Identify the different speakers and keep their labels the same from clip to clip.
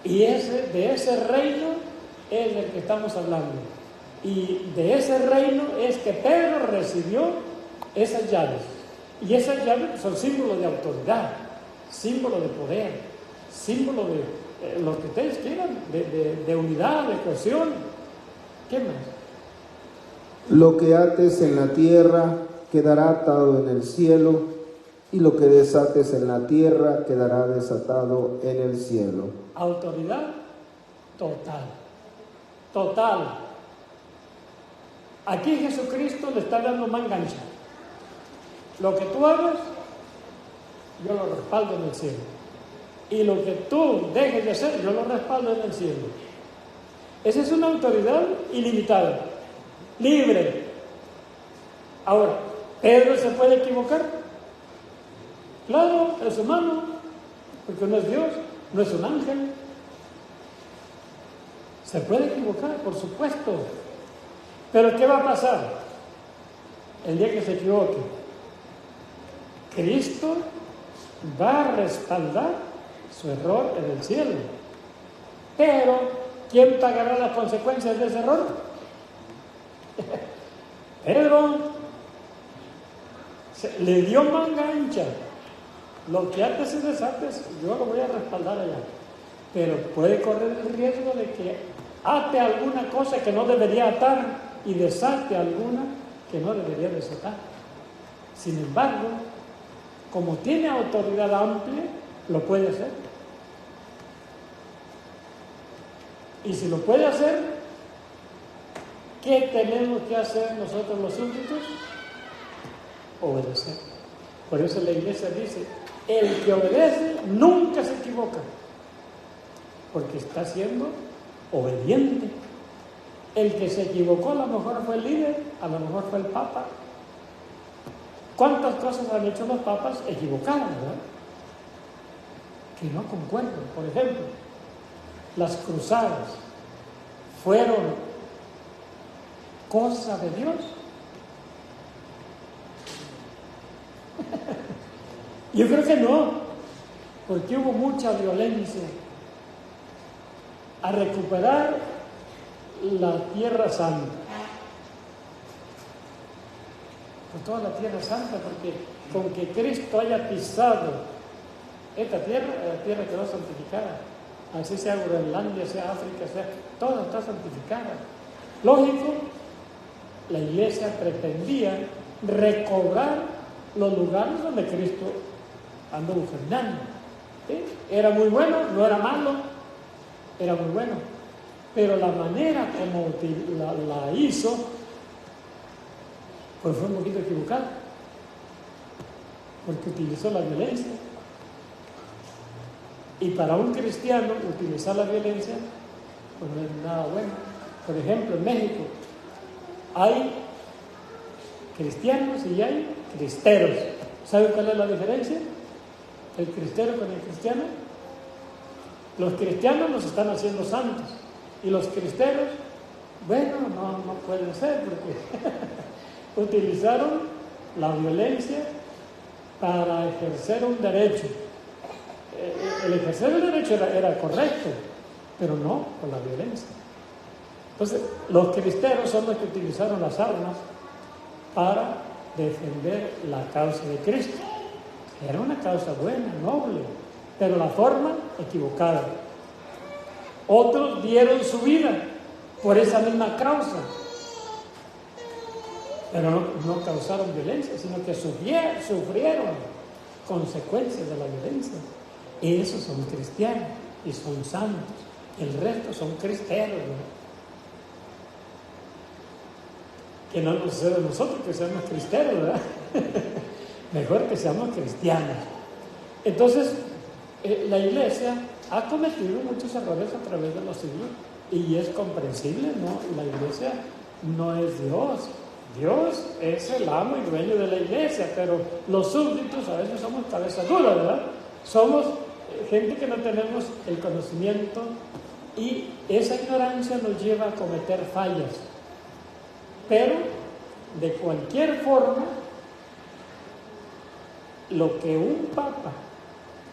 Speaker 1: Y de ese reino es del que estamos hablando. Y de ese reino es que Pedro recibió esas llaves. Y esas llaves son símbolos de autoridad, símbolos de poder, símbolos de lo que ustedes quieran, de unidad, de cohesión. ¿Qué más?
Speaker 2: Lo que ates en la tierra quedará atado en el cielo, y lo que desates en la tierra quedará desatado en el cielo.
Speaker 1: Autoridad total. Total. Aquí Jesucristo le está dando más gancha. Lo que tú hagas, yo lo respaldo en el cielo. Y lo que tú dejes de hacer, yo lo respaldo en el cielo. Esa es una autoridad ilimitada, libre. Ahora, ¿Pedro se puede equivocar? Claro, es humano, porque no es Dios, no es un ángel. Se puede equivocar, por supuesto. Pero ¿qué va a pasar el día que se equivoque? Cristo va a respaldar su error en el cielo. Pero, ¿quién pagará las consecuencias de ese error? Pedro le dio manga ancha. Lo que antes y desates, yo lo voy a respaldar allá. Pero puede correr el riesgo de que ate alguna cosa que no debería atar y desate alguna que no debería desatar. Sin embargo, como tiene autoridad amplia, lo puede hacer. Y si lo puede hacer, ¿qué tenemos que hacer nosotros los súbditos? Obedecer. Por eso la iglesia dice, el que obedece nunca se equivoca, porque está siendo obediente. El que se equivocó a lo mejor fue el líder, a lo mejor fue el papa. ¿Cuántas cosas han hecho los papas equivocadas, verdad? Que no concuerdan. Por ejemplo, las cruzadas fueron cosa de Dios. Yo creo que no, porque hubo mucha violencia a recuperar la Tierra Santa. Por toda la Tierra Santa, porque con que Cristo haya pisado esta tierra, la tierra quedó santificada. Así sea Groenlandia, sea África, sea, todo está santificada. Lógico, la iglesia pretendía recobrar los lugares donde Cristo anduvo caminando. ¿Sí? Era muy bueno, no era malo, era muy bueno. Pero la manera como la hizo, pues fue un poquito equivocada, porque utilizó la violencia. Y para un cristiano utilizar la violencia, pues no es nada bueno. Por ejemplo, en México hay cristianos y hay cristeros. ¿Saben cuál es la diferencia? El cristero con el cristiano. Los cristianos los están haciendo santos. Y los cristeros, bueno, no pueden ser, porque utilizaron la violencia para ejercer un derecho. El ejercer el derecho era correcto, pero no con la violencia. Entonces, los cristeros son los que utilizaron las armas para defender la causa de Cristo. Era una causa buena, noble, pero la forma equivocada. Otros dieron su vida por esa misma causa, pero no causaron violencia, sino que sufrieron consecuencias de la violencia. Esos son cristianos y son santos. El resto son cristeros, ¿no? Que no nos sucede a nosotros que seamos cristeros, ¿verdad? Mejor que seamos cristianos. Entonces, la iglesia ha cometido muchos errores a través de los siglos y es comprensible, ¿no? La iglesia no es Dios. Dios es el amo y dueño de la iglesia, pero los súbditos a veces somos cabezas duras, ¿verdad? Somos gente que no tenemos el conocimiento y esa ignorancia nos lleva a cometer fallas. Pero, de cualquier forma, lo que un papa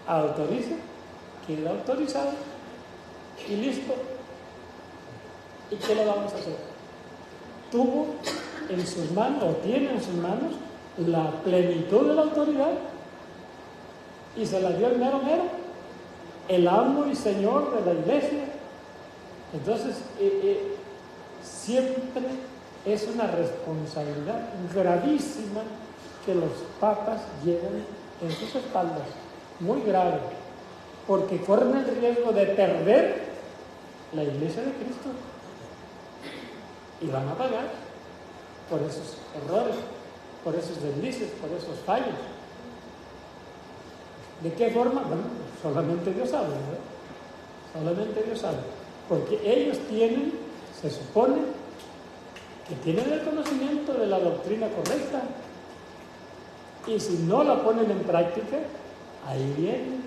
Speaker 1: autoriza, queda autorizado. y listo. ¿Y qué le vamos a hacer? Tuvo en sus manos, o tiene en sus manos, la plenitud de la autoridad y se la dio el mero mero, el amo y señor de la iglesia. Entonces, siempre es una responsabilidad gravísima que los papas llevan en sus espaldas, muy grave, porque corren el riesgo de perder la iglesia de Cristo y van a pagar por esos errores, por esos deslices, por esos fallos. ¿De qué forma? Bueno, solamente Dios sabe, ¿verdad? Solamente Dios sabe, porque ellos tienen, se supone, que tienen el conocimiento de la doctrina correcta, y si no la ponen en práctica, ahí viene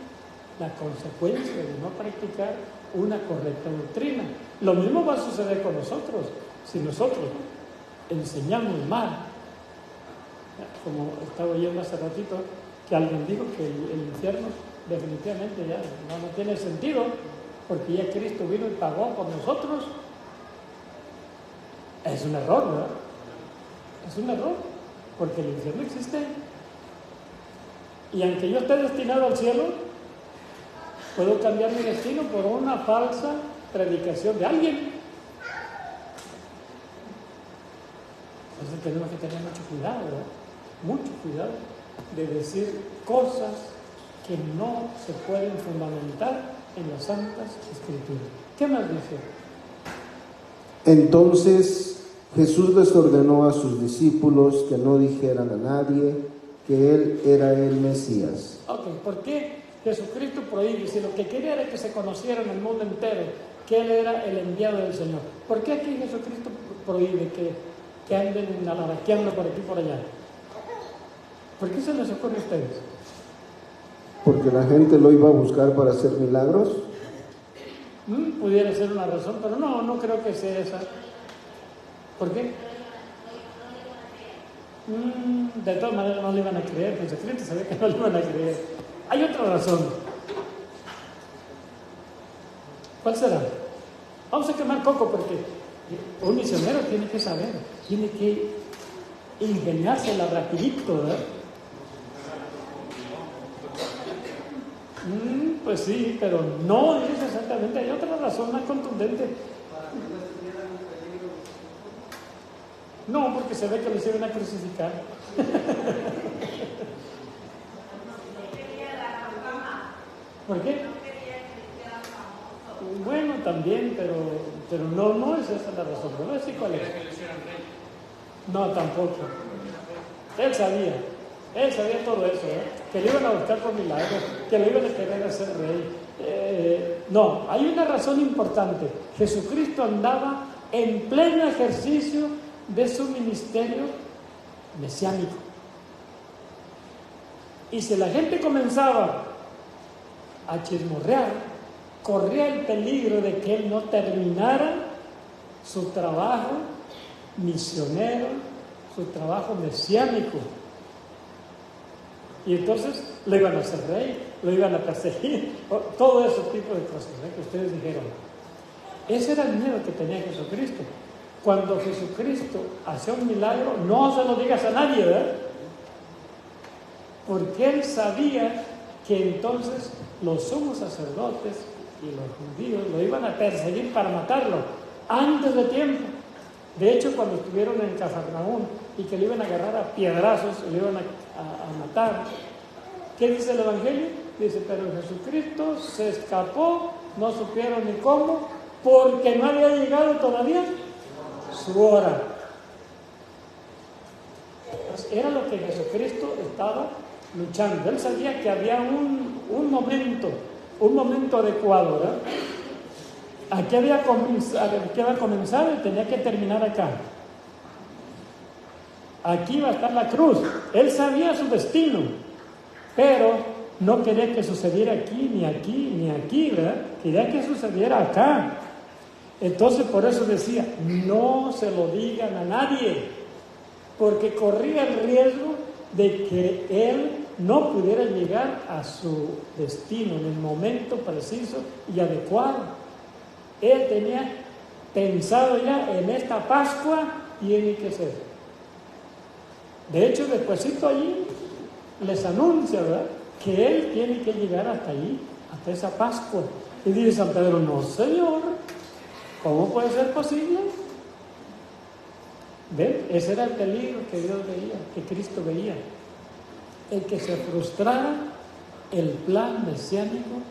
Speaker 1: la consecuencia de no practicar una correcta doctrina. Lo mismo va a suceder con nosotros, si nosotros enseñamos mal. Como estaba oyendo hace ratito, que alguien dijo que el infierno definitivamente ya no tiene sentido, porque ya Cristo vino y pagó por nosotros. Es un error, ¿verdad? Es un error, porque el infierno existe. Y aunque yo esté destinado al cielo, puedo cambiar mi destino por una falsa predicación de alguien. Entonces tenemos que tener mucho cuidado, ¿verdad? Mucho cuidado de decir cosas que no se pueden fundamentar en las Santas Escrituras. ¿Qué más dice?
Speaker 2: Entonces Jesús les ordenó a sus discípulos que no dijeran a nadie que Él era el Mesías.
Speaker 1: Ok, ¿por qué Jesucristo prohíbe? Si lo que quería era que se conociera en el mundo entero que Él era el enviado del Señor. ¿Por qué aquí Jesucristo prohíbe que anden alaraqueando por aquí y por allá? ¿Por qué se les ocurre a ustedes?
Speaker 2: Porque la gente lo iba a buscar para hacer milagros.
Speaker 1: Pudiera ser una razón, pero no creo que sea esa. ¿Por qué? De todas maneras no le iban a creer, pues Jesucristo sabía que no le iban a creer. Hay otra razón. ¿Cuál será? Vamos a quemar coco porque un misionero tiene que saber, tiene que ingeniársela rapidito, ¿verdad? Pues sí, pero no es exactamente, hay otra razón más contundente. No, porque se ve que los iban a crucificar. ¿Por qué? Bueno, también, pero no es esa la razón. No es cuál es. No, tampoco. Él sabía todo eso, que le iban a buscar por milagros, que le iban a querer hacer rey. No, hay una razón importante. Jesucristo andaba en pleno ejercicio de su ministerio mesiánico. Y si la gente comenzaba a chismorrear, corría el peligro de que él no terminara su trabajo misionero, su trabajo mesiánico. Y entonces lo iban a hacer rey, lo iban a perseguir, todo ese tipo de cosas que ustedes dijeron. Ese era el miedo que tenía Jesucristo. Cuando Jesucristo hacía un milagro, no se lo digas a nadie, ¿verdad? Porque él sabía que entonces los sumos sacerdotes y los judíos lo iban a perseguir para matarlo antes de tiempo. De hecho, cuando estuvieron en Cafarnaúm y que le iban a agarrar a piedrazos y le iban a matar, ¿qué dice el Evangelio? Dice, pero Jesucristo se escapó, no supieron ni cómo, porque no había llegado todavía su hora. Pues era lo que Jesucristo estaba luchando. Él sabía que había un momento adecuado, ¿verdad? Aquí había comenzado y tenía que terminar acá. Aquí iba a estar la cruz. Él sabía su destino, pero no quería que sucediera aquí, ni aquí, ni aquí, ¿verdad? Quería que sucediera acá. Entonces por eso decía, no se lo digan a nadie, porque corría el riesgo de que él no pudiera llegar a su destino en el momento preciso y adecuado. Él tenía pensado ya en esta Pascua tiene que ser. De hecho, despuesito allí les anuncia, ¿verdad?, que Él tiene que llegar hasta allí, hasta esa Pascua. Y dice San Pedro, no, Señor, ¿cómo puede ser posible? ¿Ven? Ese era el peligro que Dios veía, que Cristo veía. El que se frustrara el plan mesiánico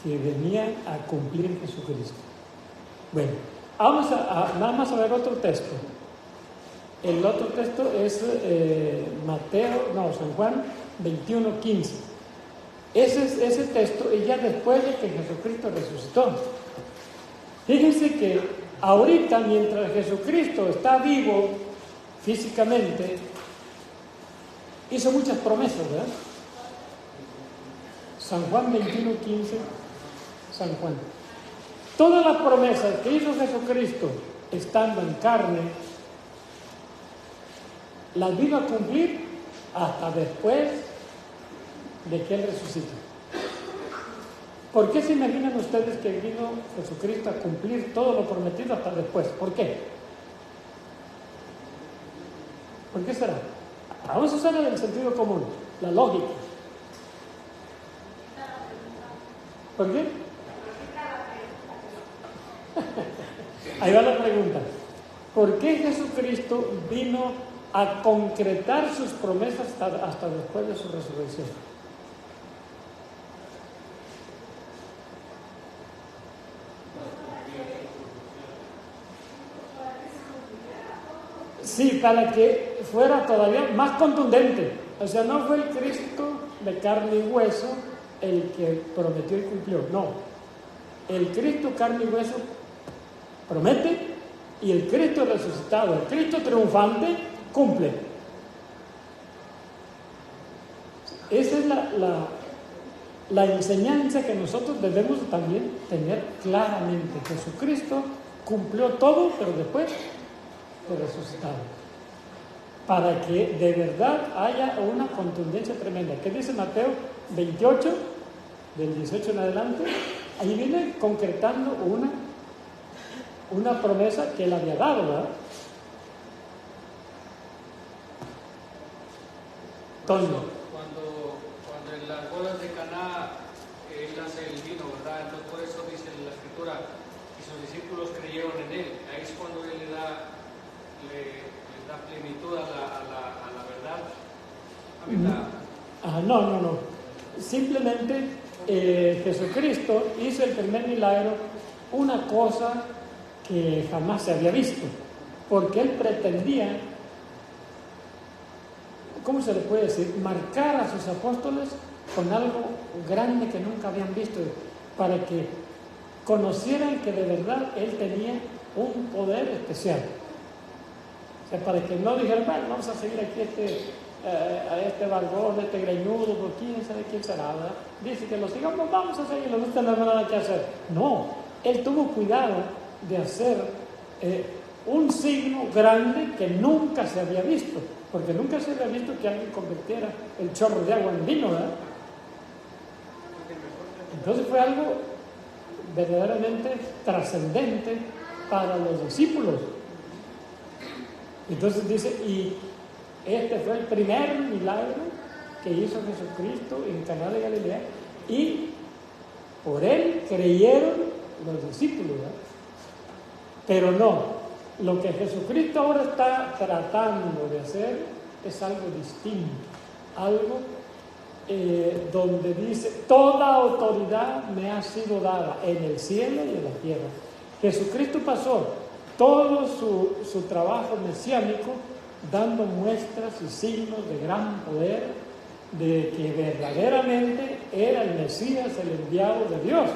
Speaker 1: que venía a cumplir Jesucristo. Bueno, vamos nada más a ver otro texto. El otro texto es San Juan 21:15. Ese texto es ya después de que Jesucristo resucitó. Fíjense que ahorita, mientras Jesucristo está vivo físicamente, hizo muchas promesas, ¿verdad? San Juan 21:15, San Juan. Todas las promesas que hizo Jesucristo estando en carne, las vino a cumplir hasta después de que Él resucitó. ¿Por qué se imaginan ustedes que vino Jesucristo a cumplir todo lo prometido hasta después? ¿Por qué? ¿Por qué será? Vamos a usar el sentido común, la lógica. ¿Por qué? Ahí va la pregunta. ¿Por qué Jesucristo vino a concretar sus promesas hasta después de su resurrección? Sí, para que fuera todavía más contundente. O sea, no fue el Cristo de carne y hueso el que prometió y cumplió. No. El Cristo carne y hueso promete y el Cristo resucitado, el Cristo triunfante, cumple. Esa es la enseñanza que nosotros debemos también tener claramente. Jesucristo cumplió todo, pero después de resucitado, para que de verdad haya una contundencia tremenda. ¿Qué dice Mateo 28, del 18 en adelante? Ahí viene concretando una promesa que él había dado, ¿verdad? Toño.
Speaker 3: Cuando en las bodas de Caná él hace el vino, ¿verdad? Entonces por eso dice la Escritura, y sus discípulos creyeron en él. Ahí es cuando él le da plenitud a la verdad.
Speaker 1: No. Simplemente Jesucristo hizo el primer milagro, una cosa que jamás se había visto, porque él pretendía, ¿cómo se le puede decir?, marcar a sus apóstoles con algo grande que nunca habían visto, para que conocieran que de verdad él tenía un poder especial. O sea, para que no dijeran, bueno, vamos a seguir aquí a este barbón, este greñudo, por quién sabe quién será, ¿verdad? Dice que lo sigamos, vamos a seguirlo, no tenemos nada que hacer. No, él tuvo cuidado de hacer un signo grande que nunca se había visto, porque nunca se había visto que alguien convirtiera el chorro de agua en vino, ¿verdad? Entonces fue algo verdaderamente trascendente para los discípulos. Entonces dice, y este fue el primer milagro que hizo Jesucristo en Caná de Galilea, y por él creyeron los discípulos, ¿verdad? Pero no, lo que Jesucristo ahora está tratando de hacer es algo distinto, algo donde dice, toda autoridad me ha sido dada en el cielo y en la tierra. Jesucristo pasó todo su trabajo mesiánico dando muestras y signos de gran poder, de que verdaderamente era el Mesías, el enviado de Dios.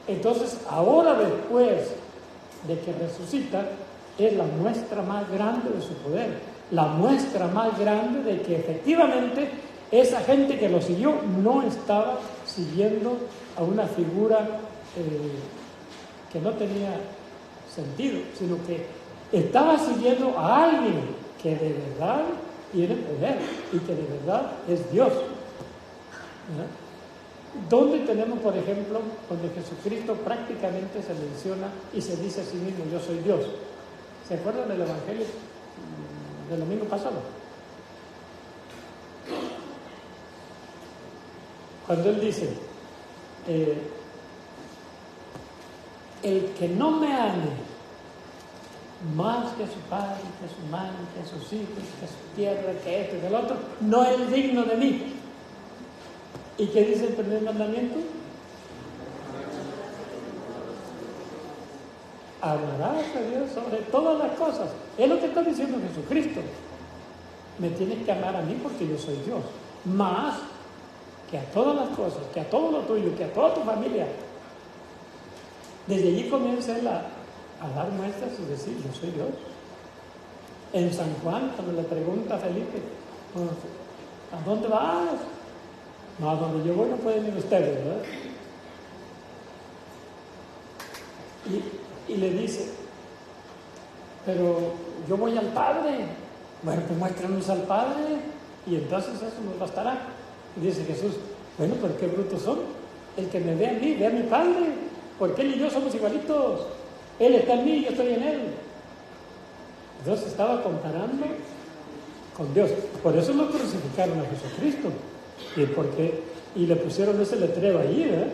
Speaker 1: Entonces, ahora después de que resucita, es la muestra más grande de su poder, la muestra más grande de que efectivamente esa gente que lo siguió no estaba siguiendo a una figura que no tenía sentido, sino que estaba siguiendo a alguien que de verdad tiene poder y que de verdad es Dios, ¿verdad? ¿Dónde tenemos, por ejemplo, donde Jesucristo prácticamente se menciona y se dice a sí mismo, yo soy Dios? ¿Se acuerdan del Evangelio del domingo pasado? Cuando Él dice, el que no me ame más que a su padre, que a su madre, que a sus hijos, que a su tierra, que esto y que el otro, no es digno de mí. ¿Y qué dice el primer mandamiento? Amarás a Dios sobre todas las cosas. Es lo que está diciendo Jesucristo. Me tienes que amar a mí porque yo soy Dios. Más que a todas las cosas, que a todo lo tuyo, que a toda tu familia. Desde allí comienza Él a dar muestras y decir, yo soy Dios. En San Juan, cuando le pregunta a Felipe, ¿a dónde vas? No, a donde yo voy no pueden ir ustedes, ¿verdad? Y le dice, pero yo voy al Padre. Bueno, pues muéstranos al Padre y entonces eso nos bastará. Y dice Jesús, bueno, pero qué brutos son. El que me ve a mí, ve a mi Padre, porque Él y yo somos igualitos. Él está en mí, yo estoy en Él. Entonces estaba comparando con Dios. Por eso lo crucificaron a Jesucristo. Y le pusieron ese letrero ahí, ¿verdad?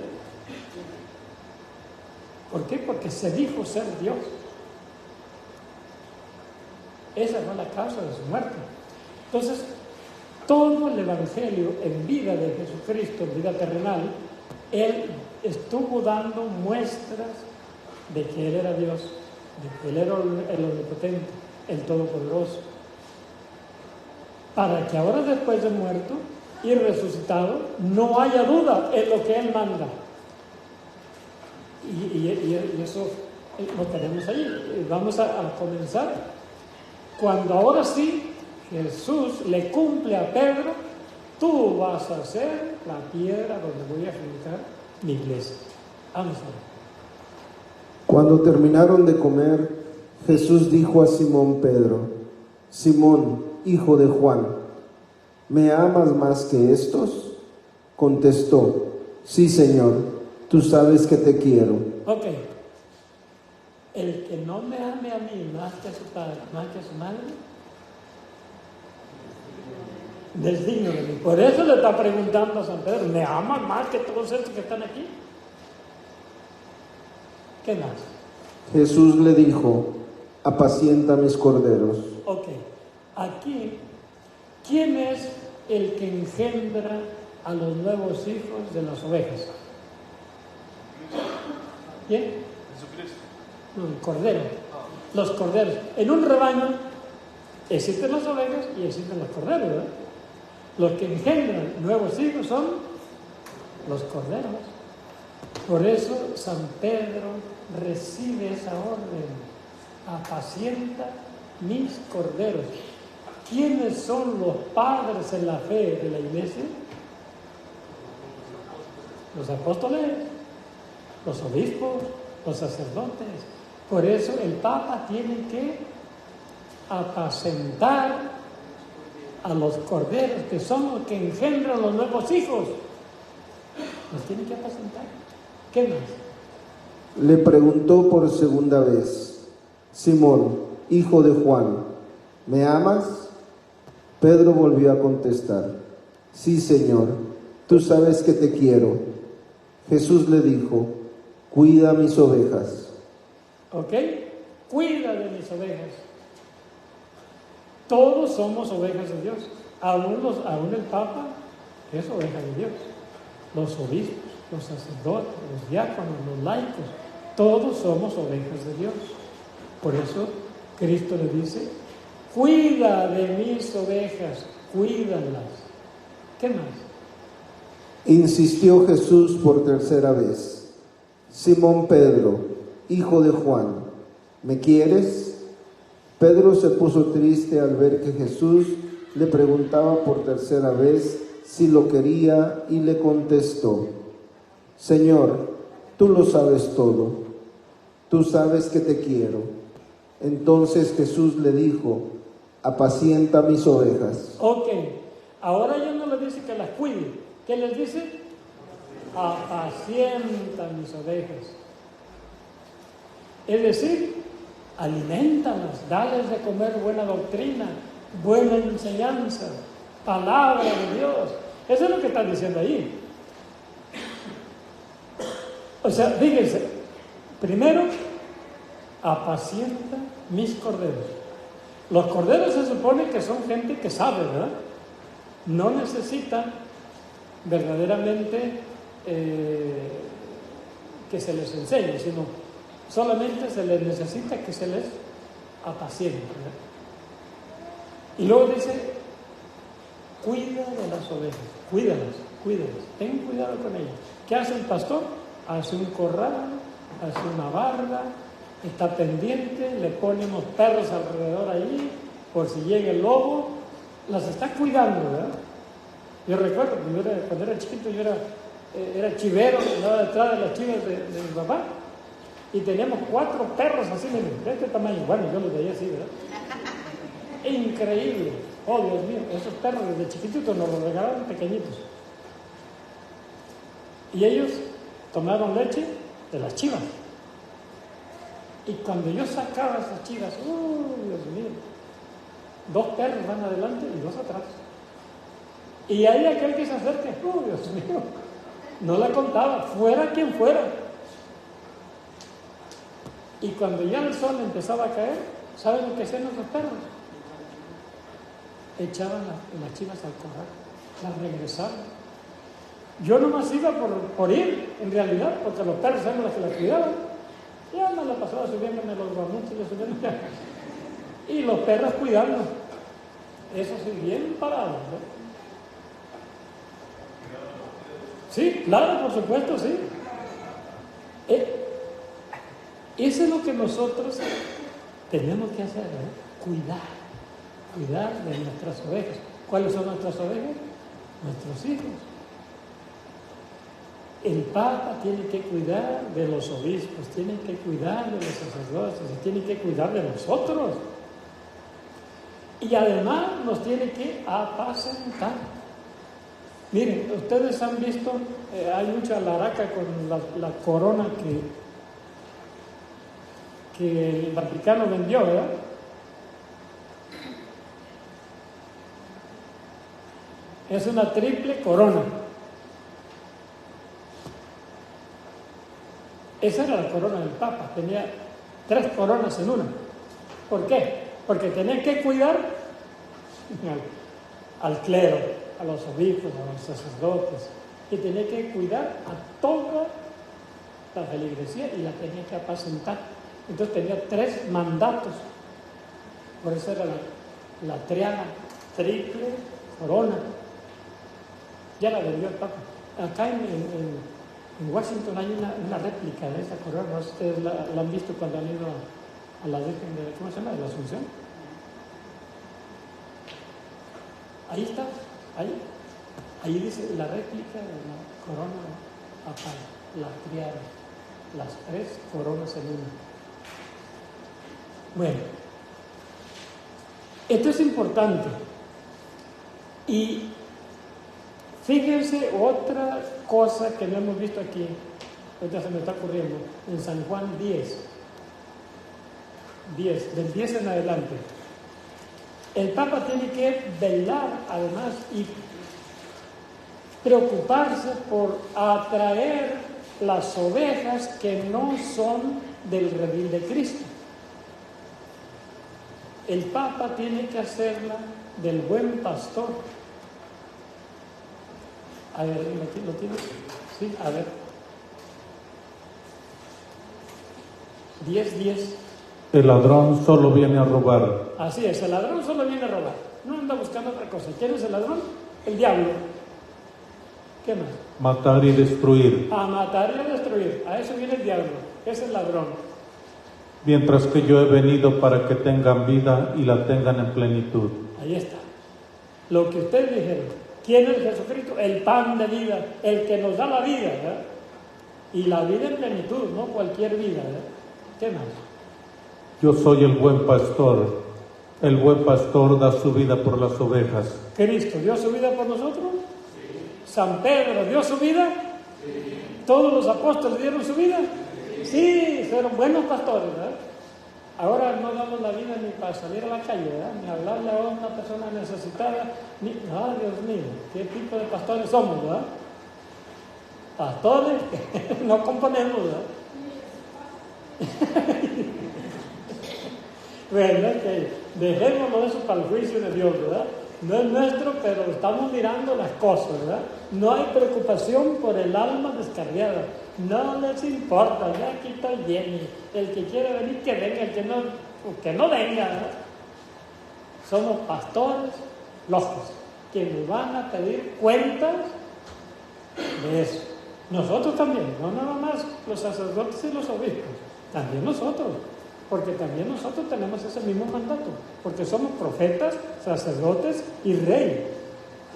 Speaker 1: ¿Por qué? Porque se dijo ser Dios. Esa fue la causa de su muerte. Entonces, todo el Evangelio en vida de Jesucristo, en vida terrenal, Él estuvo dando muestras de que Él era Dios, de que Él era el omnipotente, el todopoderoso. Para que ahora, después de muerto y resucitado, no haya duda en lo que Él manda. Y eso lo tenemos ahí. Vamos a comenzar. Cuando ahora sí Jesús le cumple a Pedro, tú vas a ser la piedra donde voy a fundar mi iglesia. Vamos a ver.
Speaker 2: Cuando terminaron de comer, Jesús dijo a Simón Pedro, Simón, hijo de Juan, ¿me amas más que estos? Contestó, sí, Señor, tú sabes que te quiero.
Speaker 1: Ok. El que no me ame a mí más que a su padre, más que a su madre, es digno de mí. Por eso le está preguntando a San Pedro, ¿me aman más que todos estos que están aquí? ¿Qué más?
Speaker 2: Jesús le dijo, apacienta mis corderos.
Speaker 1: Ok. Aquí, ¿quién es el que engendra a los nuevos hijos de las ovejas? ¿Quién?
Speaker 4: Jesucristo.
Speaker 1: No, el cordero. Los corderos. En un rebaño existen las ovejas y existen los corderos, ¿verdad? Los que engendran nuevos hijos son los corderos. Por eso San Pedro recibe esa orden. Apacienta mis corderos. ¿Quiénes son los padres en la fe de la iglesia? Los apóstoles, los obispos, los sacerdotes. Por eso el Papa tiene que apacentar a los corderos, que son los que engendran los nuevos hijos. Los tiene que apacentar. ¿Qué más?
Speaker 2: Le preguntó por segunda vez, Simón, hijo de Juan, ¿me amas? Pedro volvió a contestar, sí, Señor, tú sabes que te quiero. Jesús le dijo, cuida mis ovejas.
Speaker 1: ¿Ok? Cuida de mis ovejas. Todos somos ovejas de Dios. Aún el Papa es oveja de Dios. Los obispos, los sacerdotes, los diáconos, los laicos, todos somos ovejas de Dios. Por eso Cristo le dice, cuida de mis ovejas, cuídalas. ¿Qué más?
Speaker 2: Insistió Jesús por tercera vez, Simón Pedro, hijo de Juan, ¿me quieres? Pedro se puso triste al ver que Jesús le preguntaba por tercera vez si lo quería y le contestó, Señor, tú lo sabes todo, tú sabes que te quiero. Entonces Jesús le dijo, apacienta mis ovejas.
Speaker 1: Ok, ahora ya no le dice que las cuide. ¿Qué les dice? apacienta mis ovejas. Es decir, aliméntalas, dales de comer buena doctrina, buena enseñanza, palabra de Dios. Eso es lo que está diciendo ahí. O sea, fíjense, primero, apacienta mis corderos. Los corderos se supone que son gente que sabe, ¿verdad? No necesitan verdaderamente que se les enseñe, sino solamente se les necesita que se les apaciente, ¿verdad? Y luego dice, cuida de las ovejas, cuídalas, ten cuidado con ellas. ¿Qué hace el pastor? Hace un corral, hace una barda, está pendiente, le pone unos perros alrededor ahí, por si llega el lobo, las está cuidando, ¿verdad? Yo recuerdo, cuando era chiquito, yo era chivero, andaba detrás de las chivas de mi papá, y teníamos 4 perros así, de este tamaño. Bueno, yo los veía así, ¿verdad? Increíble. Oh, Dios mío, esos perros desde chiquititos nos los regalaron pequeñitos. Y ellos tomaron leche de las chivas. Y cuando yo sacaba esas chivas, Dios mío, 2 perros van adelante y 2 atrás. Y ahí aquel que se acerque, Dios mío, no la contaba, fuera quien fuera. Y cuando ya el sol empezaba a caer, ¿saben lo que hacían los perros? Echaban las chivas al corral, las regresaban. Yo nomás iba por ir, en realidad, porque los perros eran los que la cuidaban. Ya me la pasaba subiéndome los guamuchos, y los perros cuidando. Eso sí, bien parado, ¿no? Sí, claro, por supuesto, sí. Eso es lo que nosotros tenemos que hacer, ¿no? Cuidar de nuestras ovejas. ¿Cuáles son nuestras ovejas? Nuestros hijos. El Papa tiene que cuidar de los obispos, tiene que cuidar de los sacerdotes, tiene que cuidar de nosotros. Y además nos tiene que apacentar. Miren, ustedes han visto, hay mucha laraca con la corona que el Vaticano vendió, ¿verdad? Es una triple corona. Esa era la corona del Papa, tenía 3 coronas en una. ¿Por qué? Porque tenía que cuidar al clero, a los obispos, a los sacerdotes, y tenía que cuidar a toda la feligresía y la tenía que apacentar. Entonces tenía 3 mandatos. Por eso era la triana, triple corona. Ya la vendió el Papa. Acá en Washington hay una réplica de esa corona. No sé si ustedes la han visto cuando han ido a la Virgen de, ¿cómo se llama? De la Asunción. Ahí está, ahí dice la réplica de la corona papal, la triada, las 3 coronas en una. Bueno, esto es importante. Y fíjense otra cosa que no hemos visto aquí, ahorita se me está ocurriendo, en San Juan 10, del 10 en adelante. El Papa tiene que velar, además, y preocuparse por atraer las ovejas que no son del redil de Cristo. El Papa tiene que hacerla del buen pastor. A ver, ¿lo tienes? Sí, a ver. 10:10.
Speaker 4: El ladrón solo viene a robar.
Speaker 1: Así es, el ladrón solo viene a robar. No anda buscando otra cosa. ¿Quién es el ladrón? El diablo. ¿Qué más?
Speaker 4: Matar y destruir.
Speaker 1: A matar y a destruir. A eso viene el diablo. Es el ladrón.
Speaker 4: Mientras que yo he venido para que tengan vida y la tengan en plenitud.
Speaker 1: Ahí está. Lo que ustedes dijeron. ¿Quién es Jesucristo? El pan de vida, el que nos da la vida, ¿verdad? Y la vida en plenitud, no cualquier vida, ¿verdad? ¿Qué más?
Speaker 4: Yo soy el buen pastor. El buen pastor da su vida por las ovejas.
Speaker 1: ¿Cristo dio su vida por nosotros? Sí. ¿San Pedro dio su vida? ¿Todos los apóstoles dieron su vida? Sí, fueron buenos pastores, ¿verdad? Ahora no damos la vida ni para salir a la calle, ¿verdad? Ni hablarle a una persona necesitada, ni... ¡Ah, Dios mío! ¿Qué tipo de pastores somos, verdad? Pastores que no componemos, ¿verdad? ¿Verdad? Que dejémoslo eso para el juicio de Dios, ¿verdad? No es nuestro, pero estamos mirando las cosas, ¿verdad? No hay preocupación por el alma descarriada. No les importa, ya aquí está lleno. El que quiera venir, que venga, el que no venga, ¿verdad? Somos pastores locos, que nos van a pedir cuentas de eso. Nosotros también, no nada más los sacerdotes y los obispos, también nosotros. Porque también nosotros tenemos ese mismo mandato, porque somos profetas, sacerdotes y rey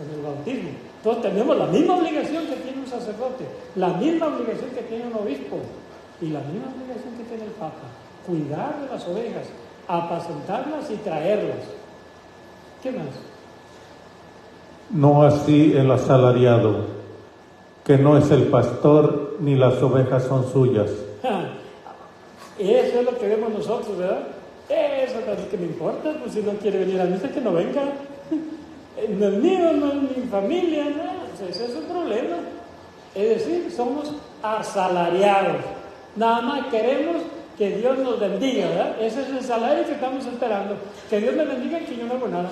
Speaker 1: en el bautismo. Entonces tenemos la misma obligación que tiene un sacerdote, la misma obligación que tiene un obispo y la misma obligación que tiene el Papa: cuidar de las ovejas, apacentarlas y traerlas. ¿Qué más?
Speaker 4: No así el asalariado, que no es el pastor ni las ovejas son suyas.
Speaker 1: Eso es lo que vemos nosotros, ¿verdad? Eso es lo que me importa, pues si no quiere venir a misa, que no venga. No es mío, no es mi familia, no. Ese es el problema. Es decir, somos asalariados. Nada más queremos que Dios nos bendiga, ¿verdad? Ese es el salario que estamos esperando. Que Dios me bendiga y que yo no hago nada.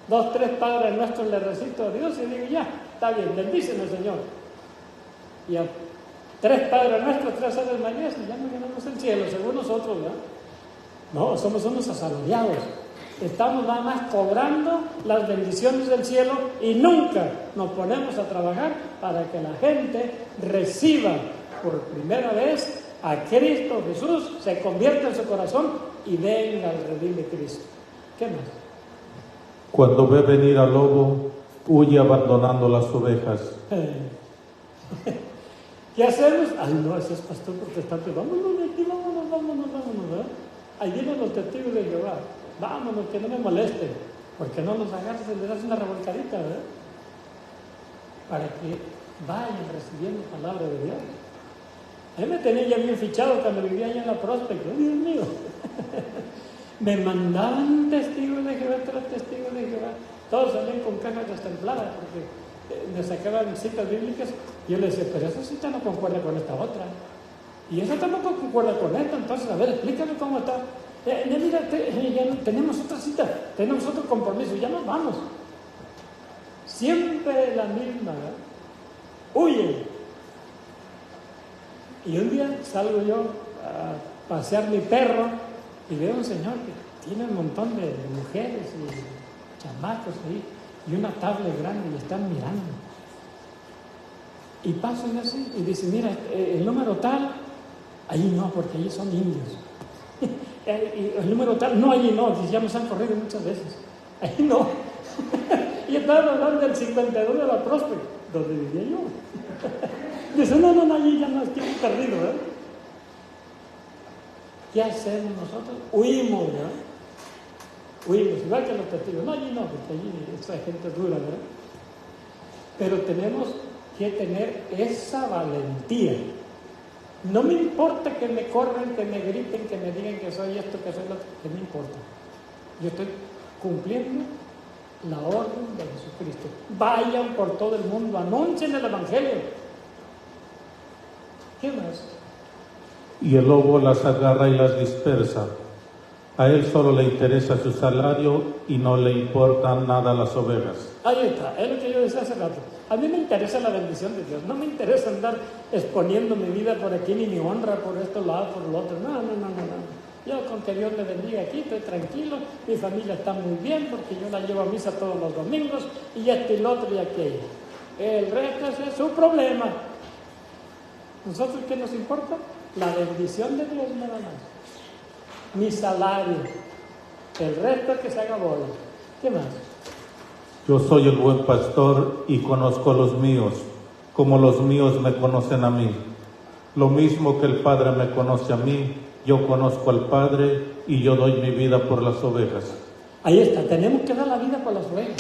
Speaker 1: 2, 3 Padres Nuestros le recito a Dios y digo, ya, está bien, bendíceme, Señor. Y a 3 Padres Nuestros, 3 Aves Marías, y ya no ganamos el cielo, según nosotros, ¿verdad? No, somos unos asalariados. Estamos nada más cobrando las bendiciones del cielo y nunca nos ponemos a trabajar para que la gente reciba por primera vez a Cristo Jesús, se convierta en su corazón y venga al redil de Cristo. ¿Qué más?
Speaker 4: Cuando ve venir al lobo, huye abandonando las ovejas.
Speaker 1: ¿Qué hacemos? Ay, no, ese es pastor protestante. Vámonos de aquí, vámonos, ¿verdad? Ahí vienen los testigos de Jehová. Vámonos, que no me molesten. Porque no los agarras y les das una revolcadita, ¿verdad? Para que vayan recibiendo palabra de Dios. Él me tenía ya bien fichado cuando vivía allá en la Prospect. Dios mío. Me mandaban testigos de Jehová, 3 testigos de Jehová. Todos salían con cajas destempladas porque me sacaban citas bíblicas. Y yo les decía, pero esa cita no concuerda con esta otra. Y esa tampoco concuerda con esta. Entonces, a ver, explícame cómo está. Mira, ya tenemos otra cita, tenemos otro compromiso, ya nos vamos. Siempre la misma, ¿verdad? Huye. Y un día salgo yo a pasear mi perro y veo a un señor que tiene un montón de mujeres y chamacos ahí y una tablet grande y están mirando. Y pasan así y dicen, mira, el número tal, ahí no, porque allí son indios. Y el número tal, no, allí no, ya nos han corrido muchas veces. Ahí no. Y estaban hablando del 52 de la Prospect, donde vivía yo. Dice, no, allí ya nos tienen perdido, ¿verdad? ¿Qué hacemos nosotros? Huimos, ¿verdad? Huimos, igual que los testigos. No, allí no, porque allí esta gente es dura, ¿verdad? Pero tenemos que tener esa valentía. No me importa que me corran, que me griten, que me digan que soy esto, que soy lo otro, que me importa. Yo estoy cumpliendo la orden de Jesucristo. Vayan por todo el mundo, anuncien el Evangelio. ¿Qué más?
Speaker 4: Y el lobo las agarra y las dispersa. A él solo le interesa su salario y no le importan nada las ovejas.
Speaker 1: Ahí está, es lo que yo decía hace rato. A mí me interesa la bendición de Dios. No me interesa andar exponiendo mi vida por aquí, ni mi honra por este lado, por lo otro. No. Yo con que Dios me bendiga aquí, estoy tranquilo. Mi familia está muy bien porque yo la llevo a misa todos los domingos y esto y lo otro y aquello. El resto es su problema. ¿Nosotros qué nos importa? La bendición de Dios nada más. Mi salario. El resto que se haga bola. ¿Qué más?
Speaker 4: Yo soy el buen pastor y conozco a los míos, como los míos me conocen a mí. Lo mismo que el Padre me conoce a mí, yo conozco al Padre y yo doy mi vida por las ovejas. Ahí
Speaker 1: está, tenemos que dar la vida por las ovejas.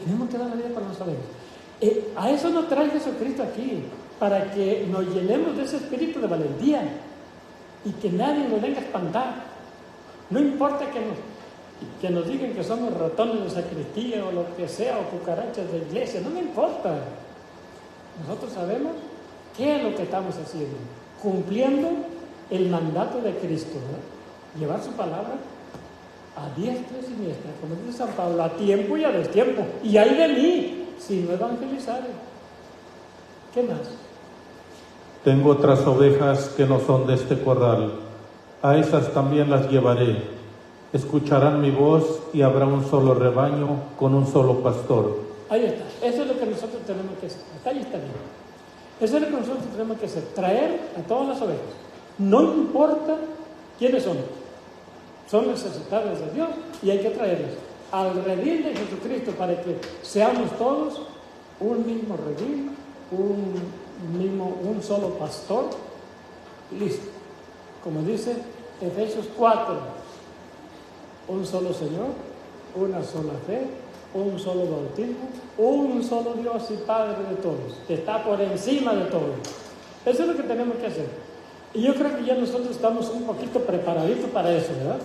Speaker 1: Tenemos que dar la vida por las ovejas. A eso nos trae Jesucristo aquí, para que nos llenemos de ese espíritu de valentía y que nadie nos venga a espantar. No importa que nos digan que somos ratones de sacristía o lo que sea, o cucarachas de iglesia, no me importa. Nosotros sabemos qué es lo que estamos haciendo, cumpliendo el mandato de Cristo, ¿verdad? Llevar su palabra a diestra y siniestra, como dice San Pablo, a tiempo y a destiempo. Y ay de mí, si no evangelizare. ¿Qué más?
Speaker 4: Tengo otras ovejas que no son de este corral. A esas también las llevaré. Escucharán mi voz y habrá un solo rebaño con un solo pastor.
Speaker 1: Ahí está. Eso es lo que nosotros tenemos que hacer. Hasta ahí está bien. Eso es lo que nosotros tenemos que hacer. Traer a todas las ovejas. No importa quiénes son. Son necesitadas de Dios y hay que traerlas al redil de Jesucristo para que seamos todos un mismo redil, un solo pastor. Listo. Como dice Efesios 4, un solo Señor, una sola fe, un solo bautismo, un solo Dios y Padre de todos, que está por encima de todo. Eso es lo que tenemos que hacer. Y yo creo que ya nosotros estamos un poquito preparaditos para eso, ¿verdad?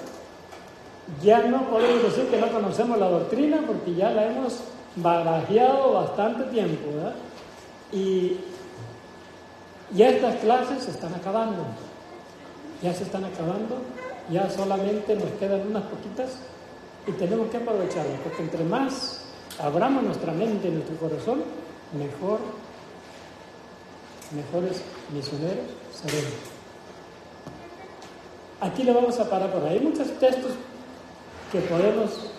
Speaker 1: Ya no podemos decir que no conocemos la doctrina porque ya la hemos barajeado bastante tiempo, ¿verdad? Y ya estas clases se están acabando. Ya se están acabando, ya solamente nos quedan unas poquitas y tenemos que aprovecharlas, porque entre más abramos nuestra mente y nuestro corazón, mejores misioneros seremos. Aquí le vamos a parar por ahí. Hay muchos textos que podemos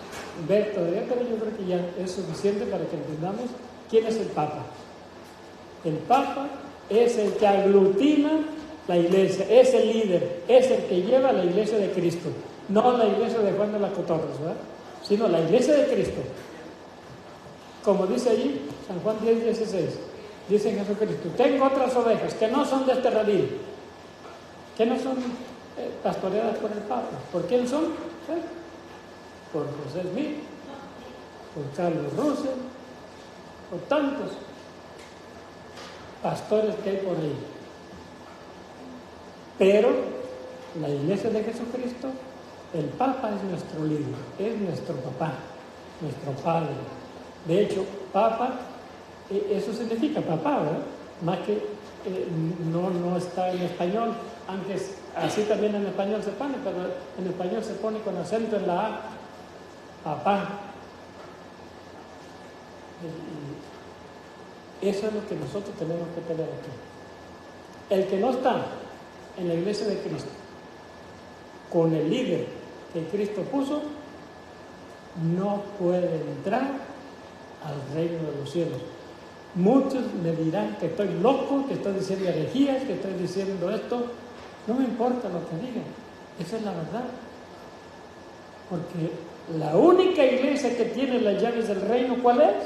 Speaker 1: ver todavía, pero yo creo que ya es suficiente para que entendamos quién es el Papa. El Papa es el que aglutina la iglesia, es el líder, es el que lleva la iglesia de Cristo, no la iglesia de Juan de las Cotorras, ¿verdad? Sino la iglesia de Cristo. Como dice allí San Juan 10:16, dice Jesucristo: tengo otras ovejas que no son de este redil, que no son pastoreadas por el Papa. ¿Por quién son? Por José Smith, por Carlos Russell, por tantos pastores que hay por ahí. Pero la iglesia de Jesucristo, el Papa es nuestro líder, es nuestro papá, nuestro padre. De hecho, Papa, eso significa papá, ¿verdad? Más que no está en español, aunque así también en español se pone, pero en español se pone con acento en la A, papá. Y eso es lo que nosotros tenemos que tener aquí. El que no está en la iglesia de Cristo, con el líder que Cristo puso, no puede entrar al reino de los cielos. Muchos me dirán que estoy loco, que estoy diciendo herejías, que estoy diciendo esto. No me importa lo que digan, esa es la verdad. Porque la única iglesia que tiene las llaves del reino, ¿cuál es?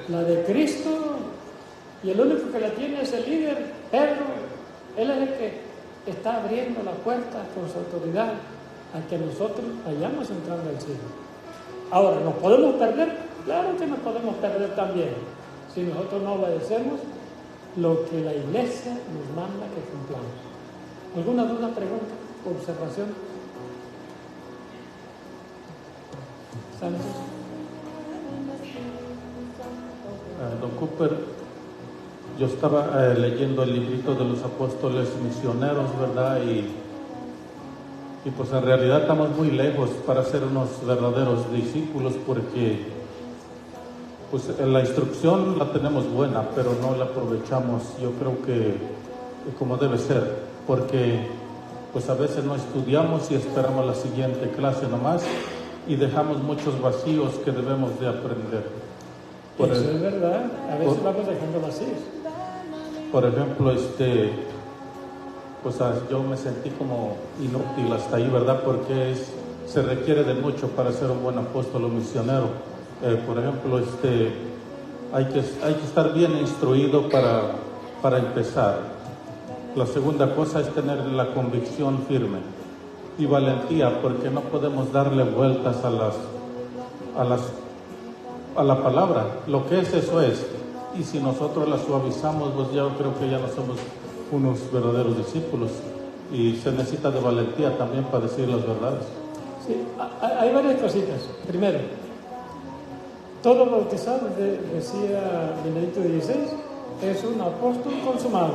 Speaker 1: La de Cristo. Y el único que la tiene es el líder, Pedro. Él es el que está abriendo la puerta con su autoridad a que nosotros vayamos entrando al cielo. Ahora, ¿nos podemos perder? Claro que nos podemos perder también, si nosotros no obedecemos lo que la iglesia nos manda que cumplamos. ¿Alguna duda, pregunta, observación? ¿Santos?
Speaker 4: Don Cooper, yo estaba leyendo el librito de los apóstoles misioneros, ¿verdad? Y pues en realidad estamos muy lejos para ser unos verdaderos discípulos, porque pues la instrucción la tenemos buena, pero no la aprovechamos, yo creo que como debe ser, porque pues a veces no estudiamos y esperamos la siguiente clase nomás y dejamos muchos vacíos que debemos de aprender.
Speaker 1: Eso es verdad, a veces vamos dejando vacíos.
Speaker 4: Por ejemplo, pues yo me sentí como inútil hasta ahí, ¿verdad? Porque se requiere de mucho para ser un buen apóstol o misionero. Por ejemplo, hay que estar bien instruido para empezar. La segunda cosa es tener la convicción firme y valentía, porque no podemos darle vueltas a a la palabra. Lo que es, eso es. Y si nosotros la suavizamos, pues ya creo que ya no somos unos verdaderos discípulos. Y se necesita de valentía también para decir las verdades.
Speaker 1: Sí, hay varias cositas. Primero, todo lo que sabe, decía Benedicto XVI, es un apóstol consumado.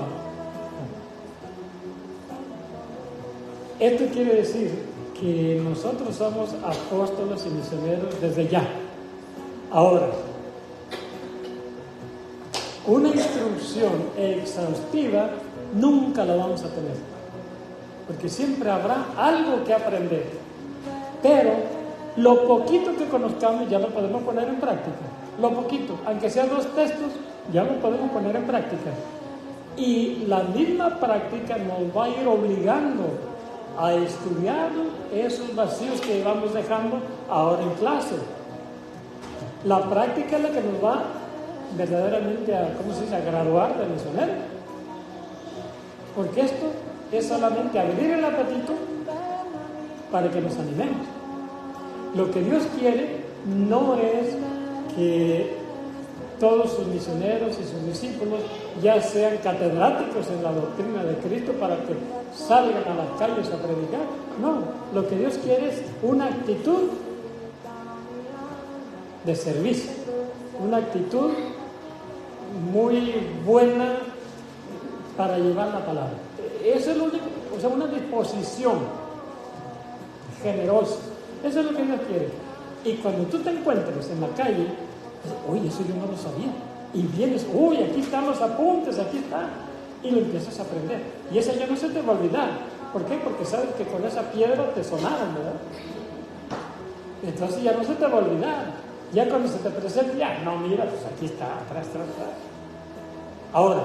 Speaker 1: Esto quiere decir que nosotros somos apóstoles y misioneros desde ya. Ahora, una instrucción exhaustiva nunca la vamos a tener, porque siempre habrá algo que aprender, pero lo poquito que conozcamos ya lo podemos poner en práctica. Lo poquito, aunque sean 2 textos, ya lo podemos poner en práctica. Y la misma práctica nos va a ir obligando a estudiar esos vacíos que vamos dejando ahora en clase. La práctica es la que nos va verdaderamente a, ¿cómo se dice?, a graduar de misionero. Porque esto es solamente abrir el apetito para que nos animemos. Lo que Dios quiere no es que todos sus misioneros y sus discípulos ya sean catedráticos en la doctrina de Cristo para que salgan a las calles a predicar. No, lo que Dios quiere es una actitud de servicio, una actitud muy buena para llevar la palabra. Eso es lo único, o sea, una disposición generosa. Eso es lo que Dios quiere. Y cuando tú te encuentres en la calle, uy, eso yo no lo sabía. Y vienes, uy, aquí están los apuntes, aquí está. Y lo empiezas a aprender. Y esa ya no se te va a olvidar. ¿Por qué? Porque sabes que con esa piedra te sonaron, ¿verdad? Entonces ya no se te va a olvidar. Ya cuando se te presenta, ya, no, mira, pues aquí está, atrás. Ahora,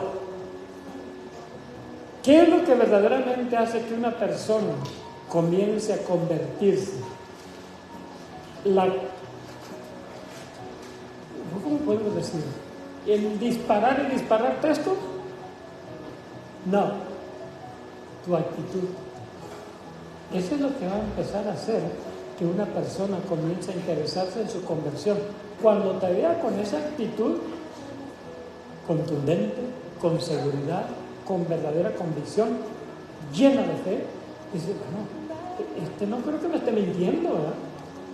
Speaker 1: ¿qué es lo que verdaderamente hace que una persona comience a convertirse? ¿Cómo podemos decir? ¿En disparar y disparar textos? No, tu actitud. Eso es lo que va a empezar a hacer que una persona comience a interesarse en su conversión. Cuando te vea con esa actitud contundente, con seguridad, con verdadera convicción, llena de fe, dice, bueno, no creo que me esté mintiendo, ¿verdad?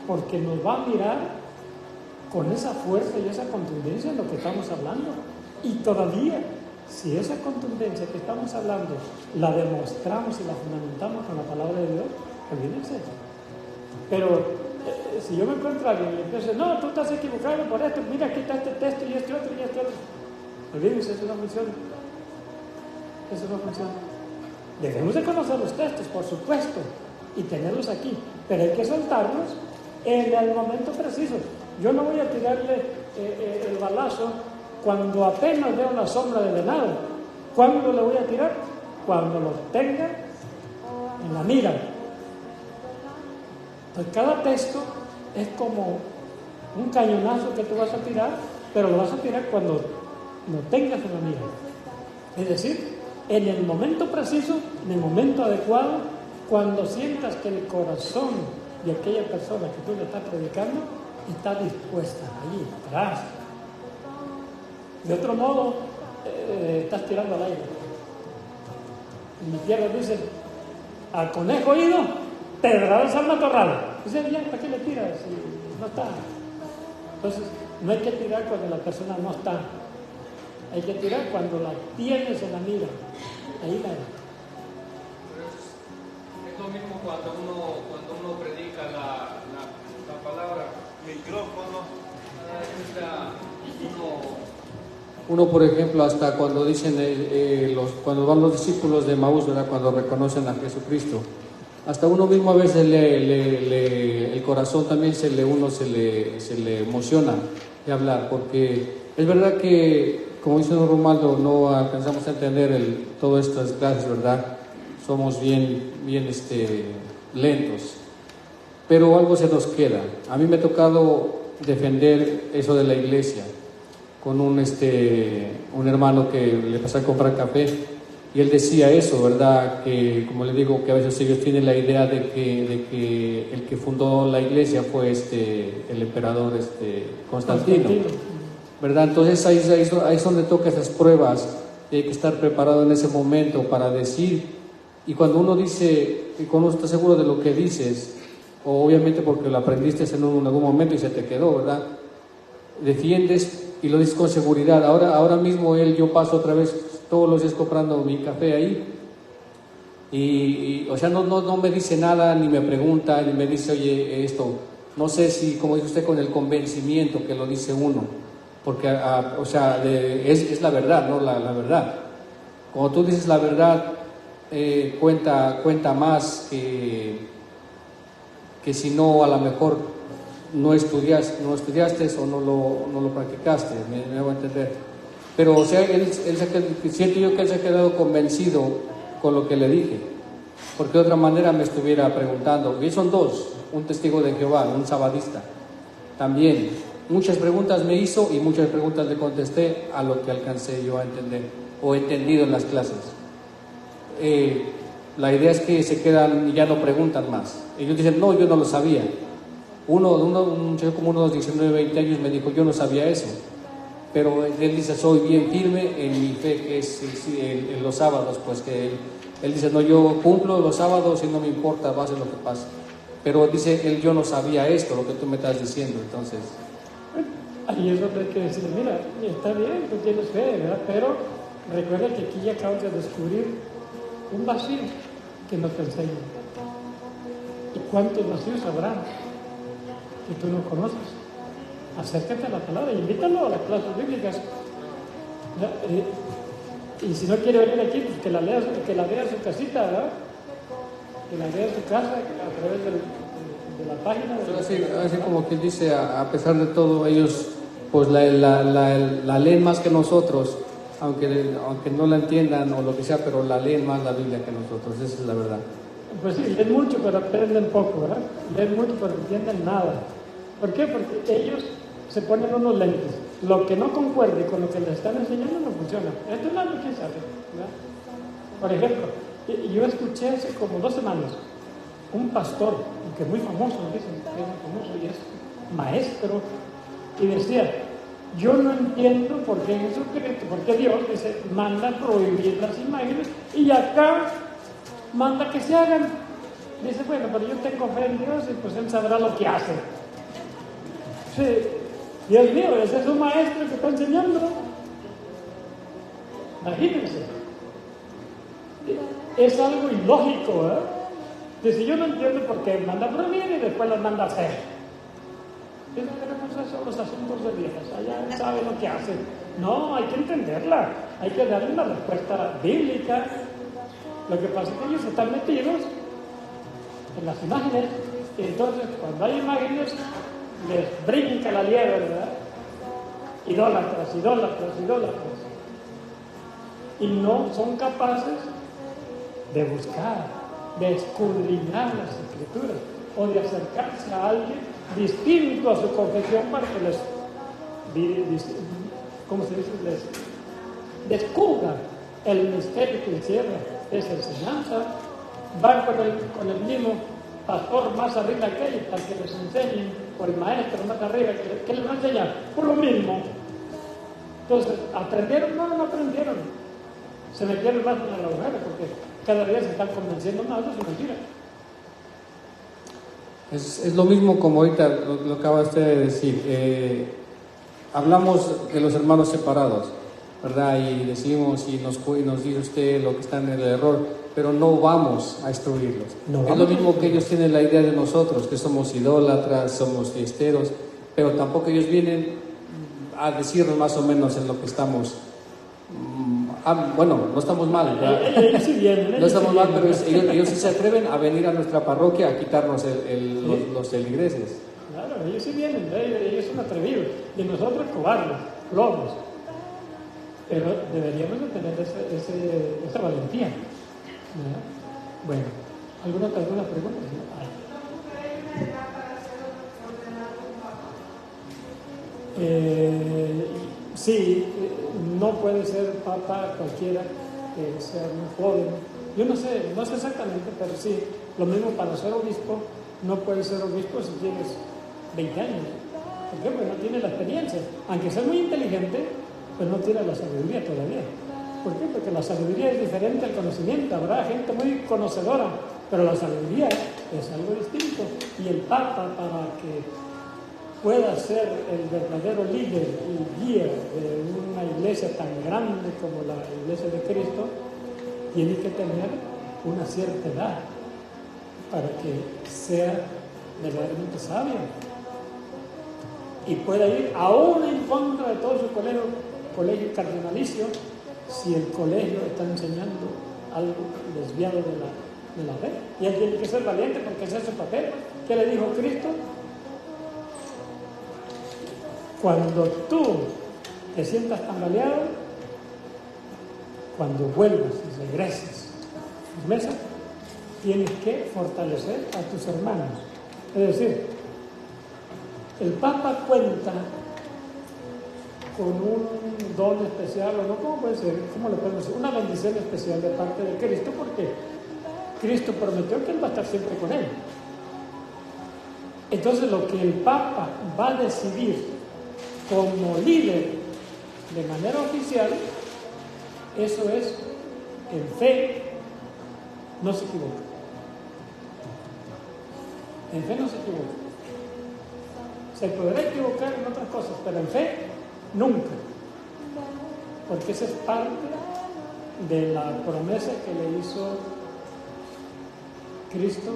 Speaker 1: Porque nos va a mirar con esa fuerza y esa contundencia en lo que estamos hablando. Y todavía, si esa contundencia que estamos hablando la demostramos y la fundamentamos con la palabra de Dios, olvídense. Pero si yo me encuentro a alguien y empiezo, no, tú estás equivocado por esto, mira, aquí está este texto y este otro y este otro. Olvídense, eso no funciona. Eso no funciona. Debemos de conocer los textos, por supuesto, y tenerlos aquí, pero hay que soltarlos en el momento preciso. Yo no voy a tirarle el balazo cuando apenas veo la sombra de venado. ¿Cuándo le voy a tirar? Cuando lo tenga en la mira. Entonces, cada texto es como un cañonazo que tú vas a tirar, pero lo vas a tirar cuando lo tengas en la mira. Es decir, en el momento preciso, en el momento adecuado, cuando sientas que el corazón de aquella persona que tú le estás predicando está dispuesta allí, atrás. De otro modo, estás tirando al aire. En mi tierra dicen, al conejo oído, pedradas al matorral. Dice, ya, ¿para qué le tiras si no está? Entonces, no hay que tirar cuando la persona no está. Hay que tirar cuando la tienes en la mira. Ahí la hay.
Speaker 3: Es lo mismo cuando uno predica la palabra. Micrófono.
Speaker 5: Uno, por ejemplo, hasta cuando dicen, cuando van los discípulos de Maús, ¿verdad? Cuando reconocen a Jesucristo, hasta uno mismo a veces el corazón también se le emociona de hablar, porque es verdad que, como dice don Romualdo, no alcanzamos a entender todas estas clases, ¿verdad? Somos bien lentos, pero algo se nos queda. A mí me ha tocado defender eso de la iglesia con un hermano que le pasé a comprar café Y él decía eso, ¿verdad? Que, como le digo, que a veces ellos tienen la idea de que el que fundó la iglesia fue el emperador Constantino, ¿verdad? Entonces ahí es donde toca esas pruebas, y hay que estar preparado en ese momento para decir. Y cuando uno dice, y cuando uno está seguro de lo que dices, o obviamente porque lo aprendiste en algún momento y se te quedó, ¿verdad? Defiendes y lo dices con seguridad. Ahora mismo yo paso otra vez todos los días comprando mi café ahí, y o sea, no me dice nada, ni me pregunta, ni me dice, oye, esto, no sé si, como dice usted, con el convencimiento que lo dice uno, porque, o sea, es la verdad, ¿no? La verdad. Cuando tú dices la verdad, cuenta más que si no, a lo mejor no estudiaste o no lo practicaste, me hago entender. Pero, o sea, siento yo que él se ha quedado convencido con lo que le dije, porque de otra manera me estuviera preguntando. Y son dos, un testigo de Jehová, un sabadista. También, muchas preguntas me hizo y muchas preguntas le contesté a lo que alcancé yo a entender o entendido en las clases. La idea es que se quedan y ya no preguntan más. Ellos dicen, no, yo no lo sabía. Un muchacho como unos 19, 20 años me dijo, yo no sabía eso. Pero él dice, soy bien firme en mi fe, que es en los sábados, pues que él dice, no, yo cumplo los sábados y no me importa, pase lo que pase. Pero dice, yo no sabía esto, lo que tú me estás diciendo, entonces.
Speaker 1: Ahí es donde hay que decir, mira, está bien, tú tienes fe, ¿verdad? Pero recuerda que aquí ya acabas de descubrir un vacío que no te enseña. ¿Y cuántos vacíos habrá que tú no conoces? Acércate a la palabra, invítalo a las clases bíblicas. Y si no quiere venir aquí, pues que la lea en su casita, ¿verdad? Que la lea en su casa a través de la página.
Speaker 5: Así como quien dice, a pesar de todo, ellos pues la leen más que nosotros, aunque no la entiendan o lo que sea, pero la leen más la Biblia que nosotros, esa es la verdad.
Speaker 1: Pues sí, leen mucho, pero aprenden poco, ¿verdad? Leen mucho, pero no entienden nada. ¿Por qué? Porque ellos se ponen unos lentes. Lo que no concuerde con lo que les están enseñando no funciona. Esto es algo que sabe, ¿verdad? Por ejemplo, yo escuché hace como 2 semanas un pastor, que es muy famoso, dicen que es muy famoso y es maestro, y decía, yo no entiendo por qué Jesucristo, por qué Dios dice, manda prohibir las imágenes y acá manda que se hagan. Dice, bueno, pero yo tengo fe en Dios y pues Él sabrá lo que hace. Sí, Dios mío, ese es un maestro que está enseñando. Imagínense. Es algo ilógico, ¿eh? Dice, yo no entiendo por qué manda prohibir y después las manda hacer. Y no queremos eso, los asuntos de Dios. Allá Él sabe lo que hace. No, hay que entenderla. Hay que darle una respuesta bíblica. Lo que pasa es que ellos están metidos en las imágenes. Y entonces, cuando hay imágenes, les brinca la liebre, ¿verdad? Idólatras. Y no son capaces de buscar, de escudriñar las Escrituras o de acercarse a alguien distinto a su confesión para que les descubra el misterio que encierra esa enseñanza. Van con el mismo pastor más arriba que ellos para que les enseñen, o el maestro más arriba que les va a enseñar por lo mismo. Entonces, ¿aprendieron? No aprendieron. Se metieron más en la agujero porque cada día se están convenciendo más de su mentira.
Speaker 5: Es lo mismo como ahorita lo acaba usted de decir. Hablamos de los hermanos separados, ¿verdad? Y decimos y nos dice usted lo que está en el error, pero no vamos a instruirlos. Es lo mismo que ellos tienen la idea de nosotros, que somos idólatras, somos fiesteros, pero tampoco ellos vienen a decirnos más o menos en lo que estamos. Bueno, no estamos mal, ¿verdad?
Speaker 1: Ellos sí vienen,
Speaker 5: no estamos mal, pero ellos sí se atreven a venir a nuestra parroquia a quitarnos los feligreses.
Speaker 1: Claro, ellos sí vienen, ellos son atrevidos, y nosotros cobardes, lobos. Pero deberíamos de tener esa valentía, ¿verdad? Bueno, ¿alguna pregunta? Sí, no puede ser papa cualquiera, sea muy joven. Yo no sé exactamente, pero sí, lo mismo para ser obispo, no puedes ser obispo si tienes 20 años. ¿Por qué? Porque no tiene la experiencia. Aunque sea muy inteligente, pues no tiene la sabiduría todavía. ¿Por qué? Porque la sabiduría es diferente al conocimiento. Habrá gente muy conocedora, pero la sabiduría es algo distinto. Y el Papa, para que pueda ser el verdadero líder y guía de una iglesia tan grande como la iglesia de Cristo, tiene que tener una cierta edad para que sea verdaderamente sabio y pueda ir aún en contra de todo su colegio cardenalicio si el colegio está enseñando algo desviado de la fe. Y él tiene que ser valiente porque ese es su papel. ¿Qué le dijo Cristo? Cuando tú te sientas tambaleado, cuando vuelvas y regreses a tu mesa, tienes que fortalecer a tus hermanos. Es decir, el Papa cuenta con un don especial, o no, ¿cómo puede ser? ¿Cómo le podemos decir? Una bendición especial de parte de Cristo, porque Cristo prometió que Él va a estar siempre con él. Entonces, lo que el Papa va a decidir como líder de manera oficial, eso es en fe, no se equivoca. En fe no se equivoca. Se podrá equivocar en otras cosas, pero en fe, nunca. Porque esa es parte de la promesa que le hizo Cristo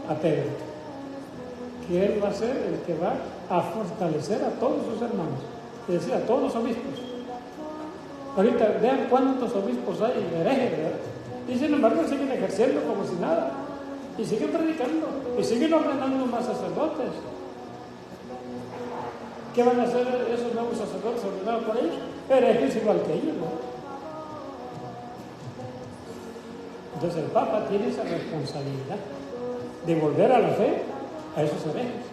Speaker 1: a Pedro. Que Él va a ser el que va a fortalecer a todos sus hermanos. Es decir, a todos los obispos. Ahorita vean cuántos obispos hay herejes, ¿verdad? Y sin embargo siguen ejerciendo como si nada. Y siguen predicando. Y siguen ordenando más sacerdotes. ¿Qué van a hacer esos nuevos sacerdotes ordenados por ellos? Herejes igual que ellos, ¿no? Entonces el Papa tiene esa responsabilidad de volver a la fe a esos herejes.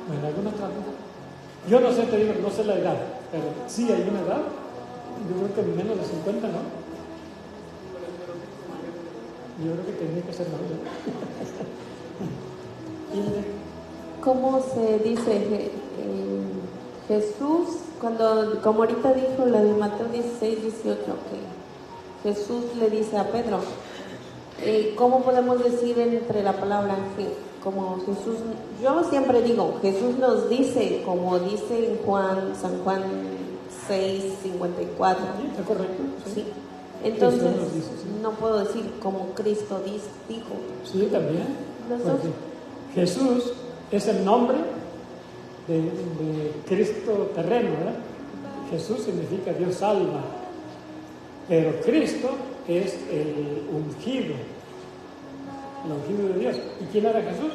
Speaker 1: Bueno, ¿alguna otra cosa? Yo no sé, te digo, no sé la edad, pero sí hay una edad, yo creo que menos de 50, ¿no? Yo creo que tendría que ser más.
Speaker 6: ¿Cómo se dice Jesús, cuando, como ahorita dijo la de Mateo 16, 18, que Jesús le dice a Pedro, ¿cómo podemos decir entre la palabra como Jesús? Yo siempre digo, Jesús nos dice, como dice en San Juan 6, 54.
Speaker 1: Sí, está correcto.
Speaker 6: Sí. Entonces,
Speaker 1: dice, sí.
Speaker 6: no puedo decir como Cristo dijo.
Speaker 1: Sí, también. Porque Jesús es el nombre de Cristo terreno, ¿verdad? Jesús significa Dios salva. Pero Cristo es el ungido de Dios. ¿Y quién era Jesús?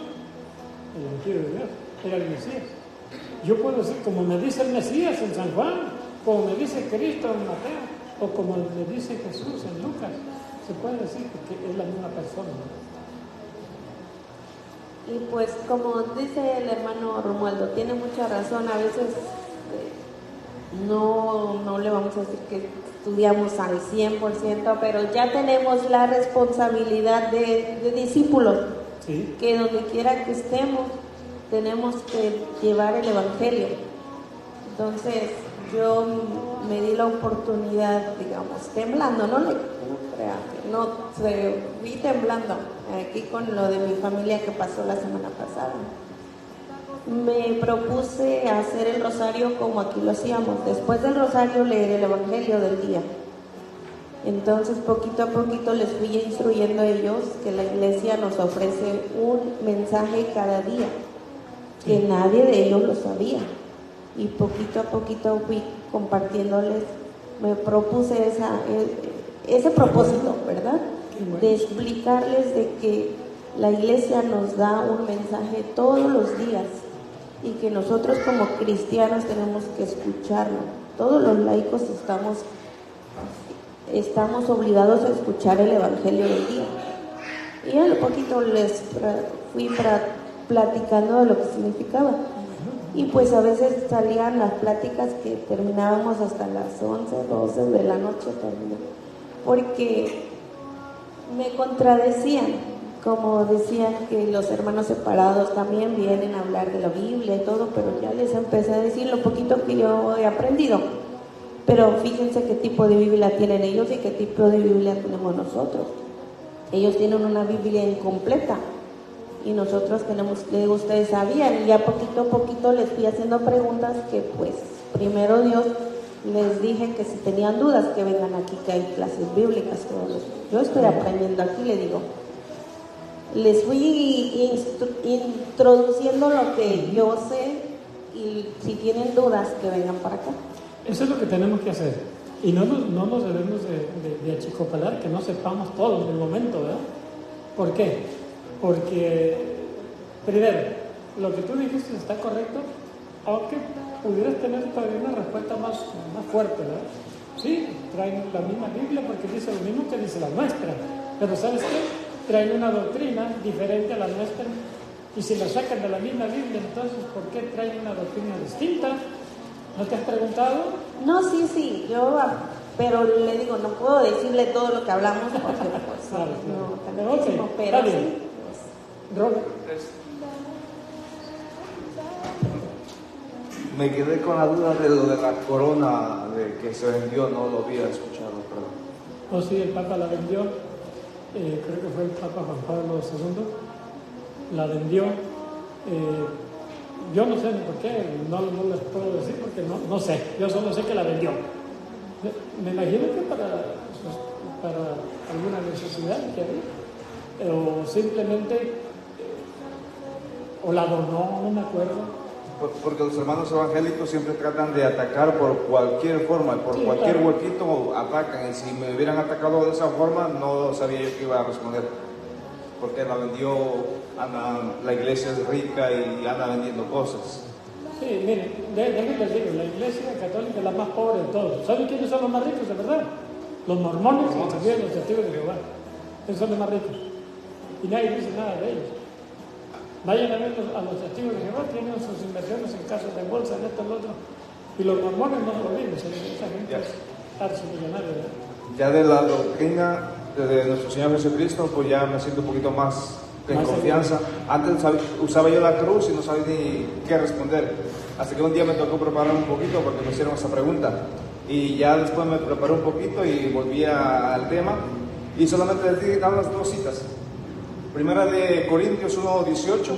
Speaker 1: El ungido de Dios, era el Mesías. Yo puedo decir, como me dice el Mesías en San Juan, como me dice Cristo en Mateo, o como me dice Jesús en Lucas, se puede decir que es la misma persona, ¿no?
Speaker 6: Y pues como dice el hermano Romualdo, tiene mucha razón, a veces no le vamos a decir que estudiamos al 100%, pero ya tenemos la responsabilidad de discípulos, sí, que donde quiera que estemos tenemos que llevar el Evangelio. Entonces yo me di la oportunidad, digamos, temblando, no crea que no sé, vi temblando aquí con lo de mi familia que pasó la semana pasada. Me propuse hacer el rosario como aquí lo hacíamos. Después del rosario leer el Evangelio del día. Entonces poquito a poquito les fui instruyendo a ellos que la iglesia nos ofrece un mensaje cada día, que nadie de ellos lo sabía. Y poquito a poquito fui compartiéndoles, me propuse ese propósito, ¿verdad? De explicarles de que la iglesia nos da un mensaje todos los días y que nosotros como cristianos tenemos que escucharlo. Todos los laicos estamos obligados a escuchar el Evangelio del día. Y a lo poquito les fui platicando de lo que significaba. Y pues a veces salían las pláticas que terminábamos hasta las 11, 12 de la noche también, porque me contradecían. Como decían que los hermanos separados también vienen a hablar de la Biblia y todo, pero ya les empecé a decir lo poquito que yo he aprendido. Pero fíjense qué tipo de Biblia tienen ellos y qué tipo de Biblia tenemos nosotros. Ellos tienen una Biblia incompleta y nosotros tenemos, que ustedes sabían, y ya poquito a poquito les fui haciendo preguntas que pues primero Dios les dije que si tenían dudas que vengan aquí, que hay clases bíblicas. Yo estoy aprendiendo aquí, le digo. Les fui introduciendo lo que yo sé y si tienen dudas que vengan para acá.
Speaker 1: Eso es lo que tenemos que hacer. Y no nos debemos de achicopalar que no sepamos todo en el momento, ¿verdad? ¿Por qué? Porque, primero, lo que tú dijiste está correcto, aunque pudieras tener todavía una respuesta más fuerte, ¿verdad? Sí, traen la misma Biblia porque dice lo mismo que dice la nuestra. Pero ¿sabes qué? Traen una doctrina diferente a la nuestra. Y si la sacan de la misma Biblia, entonces, ¿por qué traen una doctrina distinta? ¿No te has preguntado?
Speaker 6: No, sí, pero le digo, no puedo decirle todo lo que hablamos porque pues
Speaker 1: claro.
Speaker 6: No, okay, pero sí. Pues.
Speaker 1: Robert.
Speaker 7: Me quedé con la duda de lo de la corona de que se vendió, no lo había escuchado, perdón.
Speaker 1: Oh, sí, el Papa la vendió. Creo que fue el Papa Juan Pablo II. La vendió. Yo no sé ni por qué, no les puedo decir porque no sé. Yo solo sé que la vendió. Me imagino que para alguna necesidad que había. O simplemente, o la donó, no me acuerdo.
Speaker 7: Porque los hermanos evangélicos siempre tratan de atacar por cualquier forma, por cualquier huequito atacan. Y si me hubieran atacado de esa forma, no sabía yo que iba a responder. Porque la vendió, la iglesia es rica y anda vendiendo cosas.
Speaker 1: Sí, miren, déjenme les digo, la iglesia católica es la más pobre de todos. ¿Saben quiénes son los más ricos, de verdad? Los mormones y también los testigos de Jehová. Esos son los más ricos. Y nadie dice nada de ellos. Vayan a ver a los testigos de Jehová, tienen sus inversiones en casas de bolsa, en esto, en lo otro. Y los mormones no lo viven, esa gente es archimillonaria, ¿verdad?
Speaker 7: Ya de la doctrina de nuestro Señor Jesucristo, pues ya me siento un poquito más en confianza. Antes usaba yo la cruz y no sabía ni qué responder. Hasta que un día me tocó preparar un poquito porque me hicieron esa pregunta. Y ya después me preparé un poquito y volví al tema. Y solamente les dije las dos citas. Primera de Corintios 1:18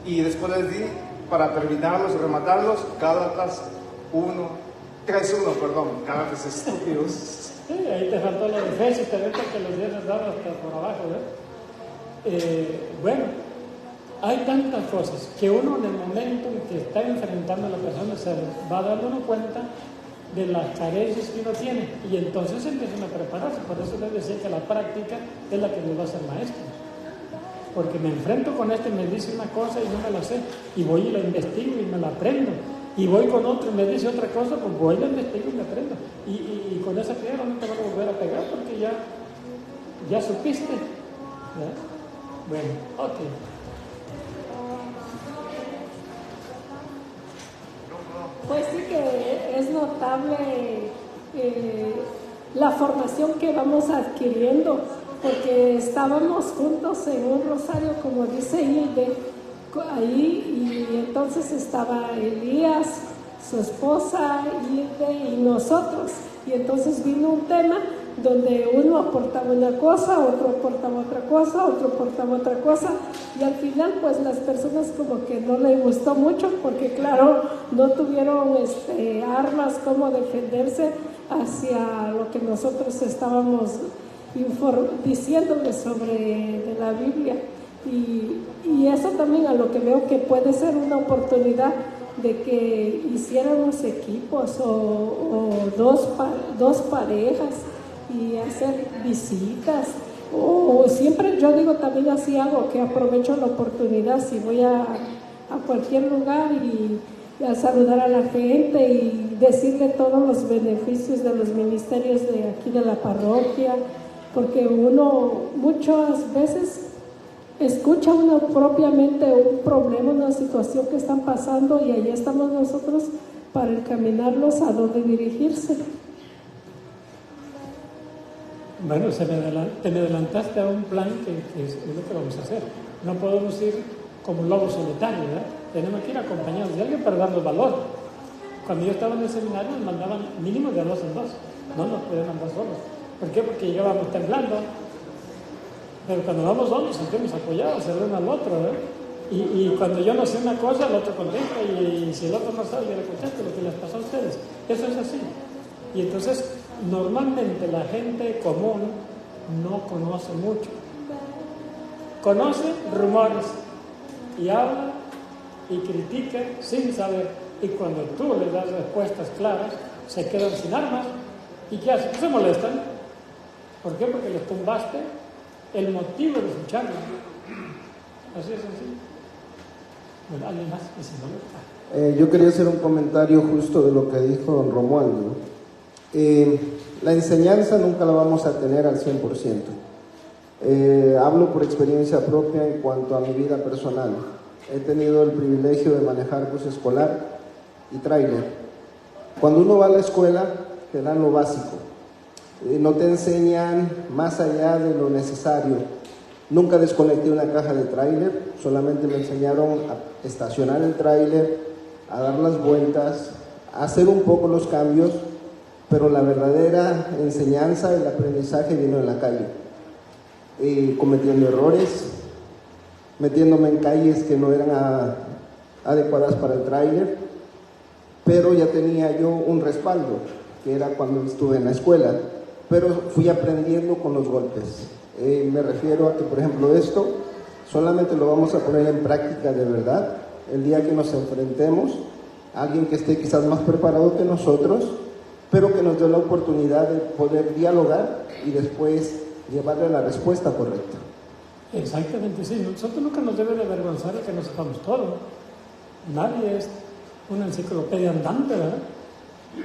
Speaker 7: y después les di, para terminarlos y rematarlos, Gálatas 3:1, perdón, Gálatas estúpidos.
Speaker 1: Sí, ahí te faltó lo de Efesios, te ves que los 10 les daba hasta por abajo, ¿verdad? Bueno, hay tantas cosas que uno en el momento en que está enfrentando a la persona se va dando uno cuenta de las carencias que uno tiene y entonces empiezan a prepararse. Por eso les decía que la práctica es la que nos va a hacer maestros, porque me enfrento con este y me dice una cosa y no me la sé y voy y la investigo y me la aprendo y voy con otro y me dice otra cosa, pues voy y la investigo y me aprendo y con esa piedra no te van a volver a pegar porque ya supiste, ¿verdad? Bueno, ok.
Speaker 8: Pues sí que es notable la formación que vamos adquiriendo, porque estábamos juntos en un rosario, como dice Hilde, ahí, y entonces estaba Elías, su esposa, Hilde y nosotros, y entonces vino un tema donde uno aportaba una cosa, otro aportaba otra cosa, otro aportaba otra cosa, y al final pues las personas como que no les gustó mucho porque claro, no tuvieron armas como defenderse hacia lo que nosotros estábamos diciéndoles sobre de la Biblia, y eso también a lo que veo que puede ser una oportunidad de que hiciéramos equipos o dos parejas y hacer visitas, o siempre yo digo también así hago, que aprovecho la oportunidad si voy a cualquier lugar y a saludar a la gente y decirle todos los beneficios de los ministerios de aquí de la parroquia, porque uno muchas veces escucha uno propiamente un problema, una situación que están pasando, y ahí estamos nosotros para encaminarlos a dónde dirigirse.
Speaker 1: Bueno, te me adelantaste a un plan que es lo que vamos a hacer. No podemos ir como un lobo solitario, ¿verdad? Tenemos que ir acompañados de alguien para darnos valor. Cuando yo estaba en el seminario nos mandaban mínimo de 2 en 2. No nos podían mandar solos. ¿Por qué? Porque llegábamos temblando. Pero cuando vamos solos nos sentimos apoyados el uno al otro, ¿verdad? Y cuando yo no sé una cosa, el otro contesta, y si el otro no sabe, yo le contesto lo que les pasó a ustedes. Eso es así. Y entonces, normalmente la gente común no conoce mucho. Conoce rumores y habla y critica sin saber. Y cuando tú les das respuestas claras, se quedan sin armas. ¿Y qué hacen? Se molestan. ¿Por qué? Porque les tumbaste el motivo de su charla. Así es sencillo. Bueno, ¿alguien más?
Speaker 2: Yo quería hacer un comentario justo de lo que dijo don Romualdo. La enseñanza nunca la vamos a tener al 100%. Hablo por experiencia propia en cuanto a mi vida personal. He tenido el privilegio de manejar bus escolar y tráiler. Cuando uno va a la escuela, te dan lo básico. No te enseñan más allá de lo necesario. Nunca desconecté una caja de tráiler, solamente me enseñaron a estacionar el tráiler, a dar las vueltas, a hacer un poco los cambios, pero la verdadera enseñanza, el aprendizaje vino en la calle. Cometiendo errores, metiéndome en calles que no eran adecuadas para el tráiler, pero ya tenía yo un respaldo, que era cuando estuve en la escuela, pero fui aprendiendo con los golpes. Me refiero a que, por ejemplo, esto solamente lo vamos a poner en práctica de verdad el día que nos enfrentemos a alguien que esté quizás más preparado que nosotros, pero que nos dé la oportunidad de poder dialogar y después llevarle la respuesta correcta.
Speaker 1: Exactamente, sí. Nosotros nunca nos debe de avergonzar que no sepamos todo. Nadie es una enciclopedia andante, ¿verdad?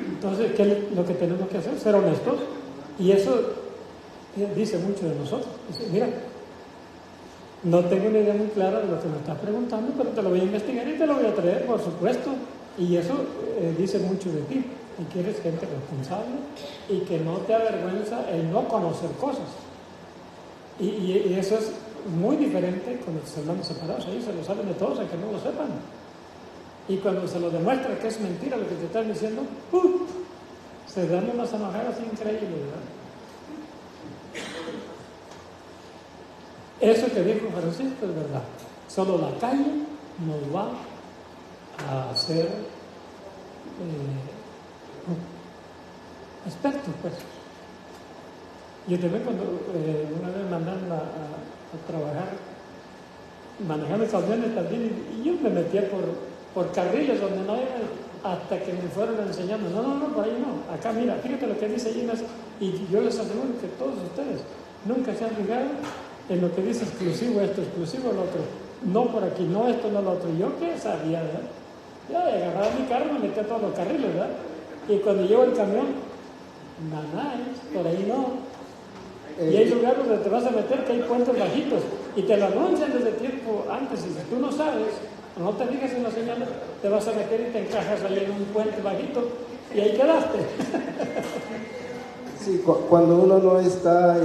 Speaker 1: Entonces, ¿qué es lo que tenemos que hacer? Ser honestos. Y eso dice mucho de nosotros. Dice, mira, no tengo una idea muy clara de lo que me estás preguntando, pero te lo voy a investigar y te lo voy a traer, por supuesto. Y eso dice mucho de ti. Y que eres gente responsable y que no te avergüenza el no conocer cosas. Y eso es muy diferente cuando los hermanos separados. Ellos se lo saben de todos, aunque no lo sepan. Y cuando se lo demuestra que es mentira lo que te están diciendo, se dan unas enojadas increíbles, ¿verdad? Eso que dijo Francisco es verdad. Solo la calle nos va a hacer expertos, pues. Yo también cuando una vez mandaron a trabajar manejando camiones también, y yo me metía por carriles donde no era, hasta que me fueron enseñando, no, por ahí no, acá mira, fíjate lo que dice allí, y yo les aseguro que todos ustedes nunca se han fijado en lo que dice exclusivo esto, exclusivo lo otro, no por aquí, no esto, no lo otro. Yo qué sabía, ¿verdad? Ya agarraba mi carro, me metía a todos los carriles, ¿verdad? Y cuando llevo el camión, nada, por ahí no. Y hay lugares donde te vas a meter que hay puentes bajitos y te lo anuncian desde tiempo antes, y si tú no sabes, no te fijas en las señales, te vas a meter y te encajas ahí en un puente bajito y ahí quedaste.
Speaker 2: Sí, cuando uno no está,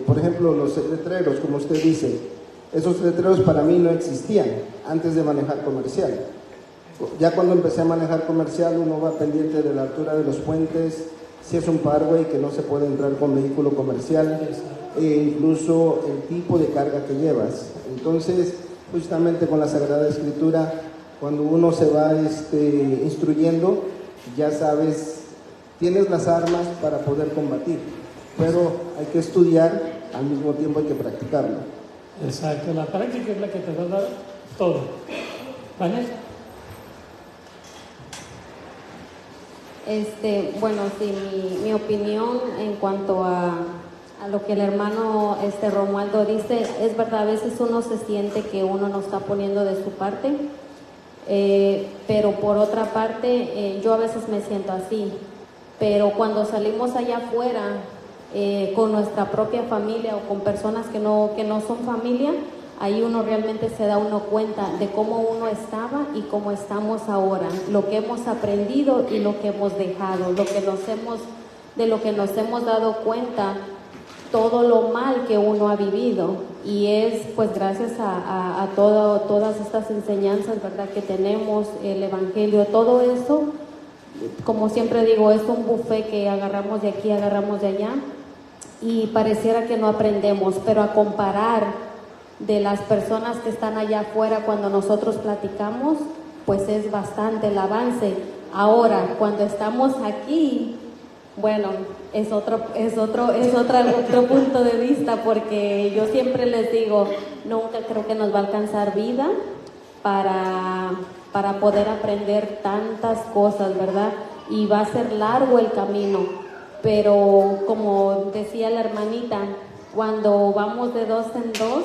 Speaker 2: por ejemplo, los letreros, como usted dice, esos letreros para mí no existían antes de manejar comercial. Ya cuando empecé a manejar comercial, uno va pendiente de la altura de los puentes, si es un parkway que no se puede entrar con vehículo comercial, incluso el tipo de carga que llevas. Entonces, justamente con la Sagrada Escritura, cuando uno se va instruyendo, ya sabes, tienes las armas para poder combatir, pero hay que estudiar, al mismo tiempo hay que practicarlo.
Speaker 1: Exacto, la práctica es la que te va a dar todo. ¿Vanessa?
Speaker 9: Bueno, sí, mi opinión en cuanto a lo que el hermano Romualdo dice, es verdad, a veces uno se siente que uno no está poniendo de su parte, pero por otra parte, yo a veces me siento así, pero cuando salimos allá afuera con nuestra propia familia o con personas que no son familia, ahí uno realmente se da uno cuenta de cómo uno estaba y cómo estamos ahora, lo que hemos aprendido y lo que hemos dejado, de lo que nos hemos dado cuenta, todo lo mal que uno ha vivido, y es pues gracias a todas estas enseñanzas, ¿verdad?, que tenemos, el Evangelio, todo eso, como siempre digo, es un buffet que agarramos de aquí, agarramos de allá, y pareciera que no aprendemos, pero a comparar de las personas que están allá afuera cuando nosotros platicamos, pues es bastante el avance. Ahora, cuando estamos aquí, bueno, es otro punto de vista, porque yo siempre les digo, nunca creo que nos va a alcanzar vida para poder aprender tantas cosas, ¿verdad? Y va a ser largo el camino. Pero como decía la hermanita, cuando vamos de 2 en 2,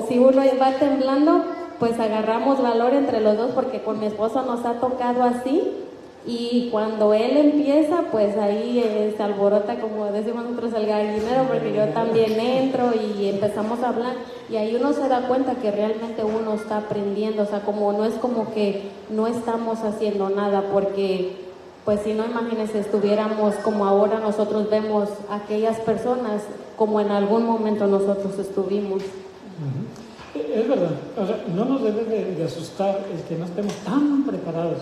Speaker 9: si uno va temblando, pues agarramos valor entre los dos, porque con mi esposo nos ha tocado así, y cuando él empieza, pues ahí se alborota, como decimos nosotros, el gallinero, porque yo también entro y empezamos a hablar, y ahí uno se da cuenta que realmente uno está aprendiendo, o sea, como no es como que no estamos haciendo nada, porque pues si no, imagínense, estuviéramos como ahora nosotros vemos a aquellas personas como en algún momento nosotros estuvimos.
Speaker 1: Es verdad, o sea, no nos debe de asustar el que no estemos tan preparados,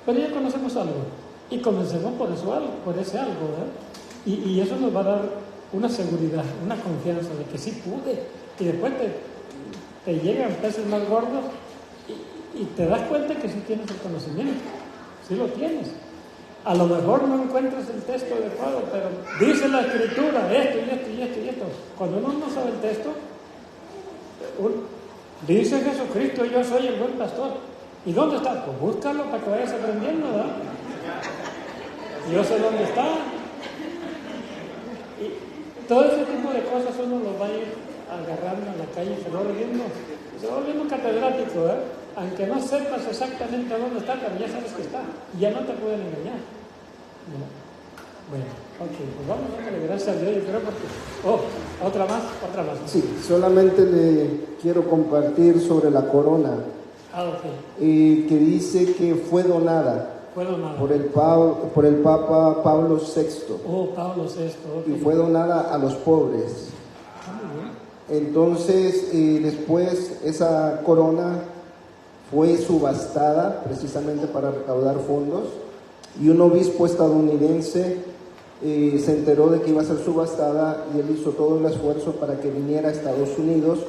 Speaker 1: pero ya conocemos algo y comencemos por ese algo, ¿verdad? Y eso nos va a dar una seguridad, una confianza de que sí pude, y después te llegan peces más gordos y te das cuenta que sí tienes el conocimiento, sí lo tienes. A lo mejor no encuentras el texto adecuado, pero dice la Escritura esto y esto y esto y esto. Cuando uno no sabe el texto, dice Jesucristo, yo soy el buen pastor. ¿Y dónde está? Pues búscalo para que vayas aprendiendo, ¿verdad? Yo sé dónde está. Y todo ese tipo de cosas uno los va a ir agarrando en la calle y se va volviendo catedrático, ¿verdad? Aunque no sepas exactamente dónde está, pero ya sabes que está. Ya no te pueden engañar. ¿No? Bueno, ok, pues vamos a darle gracias a Dios, yo creo, porque... otra más.
Speaker 2: Sí, solamente le quiero compartir sobre la corona.
Speaker 1: Okay.
Speaker 2: Que dice que fue donada por el Papa Pablo VI.
Speaker 1: Pablo VI. Okay.
Speaker 2: Y fue donada a los pobres. Entonces, después esa corona fue subastada precisamente para recaudar fondos, y un obispo estadounidense se enteró de que iba a ser subastada, y él hizo todo el esfuerzo para que viniera a Estados Unidos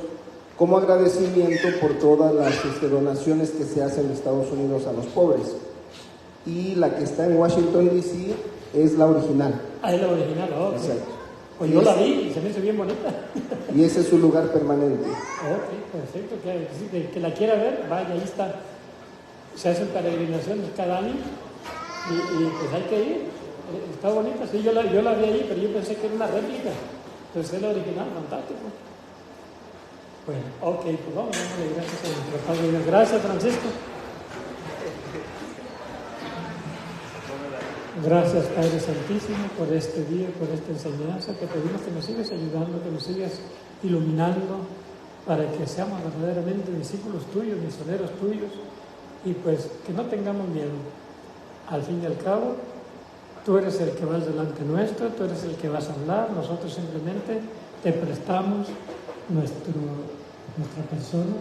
Speaker 2: como agradecimiento por todas las donaciones que se hacen en Estados Unidos a los pobres. Y la que está en Washington, D.C. es la original.
Speaker 1: Es la original, ok.
Speaker 2: Exacto.
Speaker 1: Pues yo la vi y se me hizo bien bonita.
Speaker 2: Y ese es su lugar permanente.
Speaker 1: Ok, perfecto. Que la quiera ver, vaya, ahí está. Se hacen peregrinaciones cada año y pues hay que ir. Está bonita, sí, yo la vi ahí, pero yo pensé que era una réplica. Entonces es la original, fantástico. Bueno, ok, pues vamos a darle gracias a nuestro Padre Dios. Gracias, Francisco. Gracias, Padre Santísimo, por este día, por esta enseñanza. Te pedimos que nos sigas ayudando, que nos sigas iluminando, para que seamos verdaderamente discípulos tuyos, misioneros tuyos, y pues que no tengamos miedo. Al fin y al cabo, tú eres el que vas delante nuestro, tú eres el que vas a hablar, nosotros simplemente te prestamos nuestra persona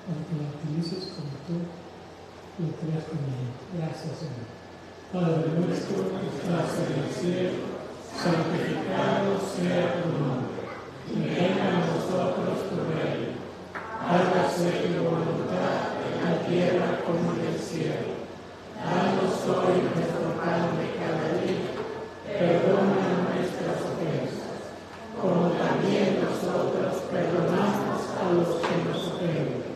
Speaker 1: para que la utilices como tú lo creas conmigo. Gracias, Señor. Padre nuestro que estás en el cielo, santificado sea tu nombre. Venga a nosotros tu reino. Hágase tu voluntad en la tierra como en el cielo. Danos hoy nuestro pan de cada día. Perdona nuestras ofensas, como también nosotros perdonamos a los que nos ofenden.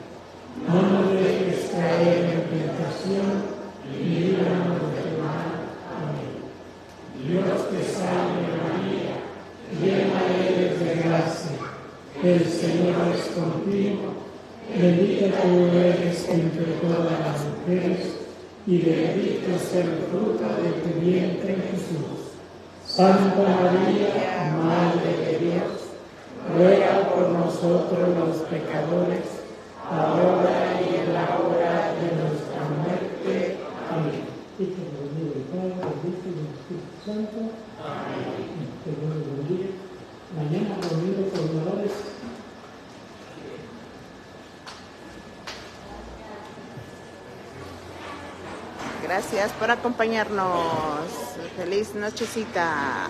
Speaker 1: No nos dejes caer en tentación y líbranos del mal. Amén. Dios te salve María, llena eres de gracia, el Señor es contigo, bendita tú eres entre todas las mujeres, y bendito es el fruto de tu vientre Jesús. Santa María, Madre de Dios, ruega por nosotros los pecadores, ahora y en la hora de nuestra muerte. Amén. Y que nos bendiga el Padre, el Hijo y el Espíritu Santo. Amén. Que Dios nos bendiga. Mañana reunidos coordinadores.
Speaker 10: Gracias por acompañarnos. Feliz nochecita.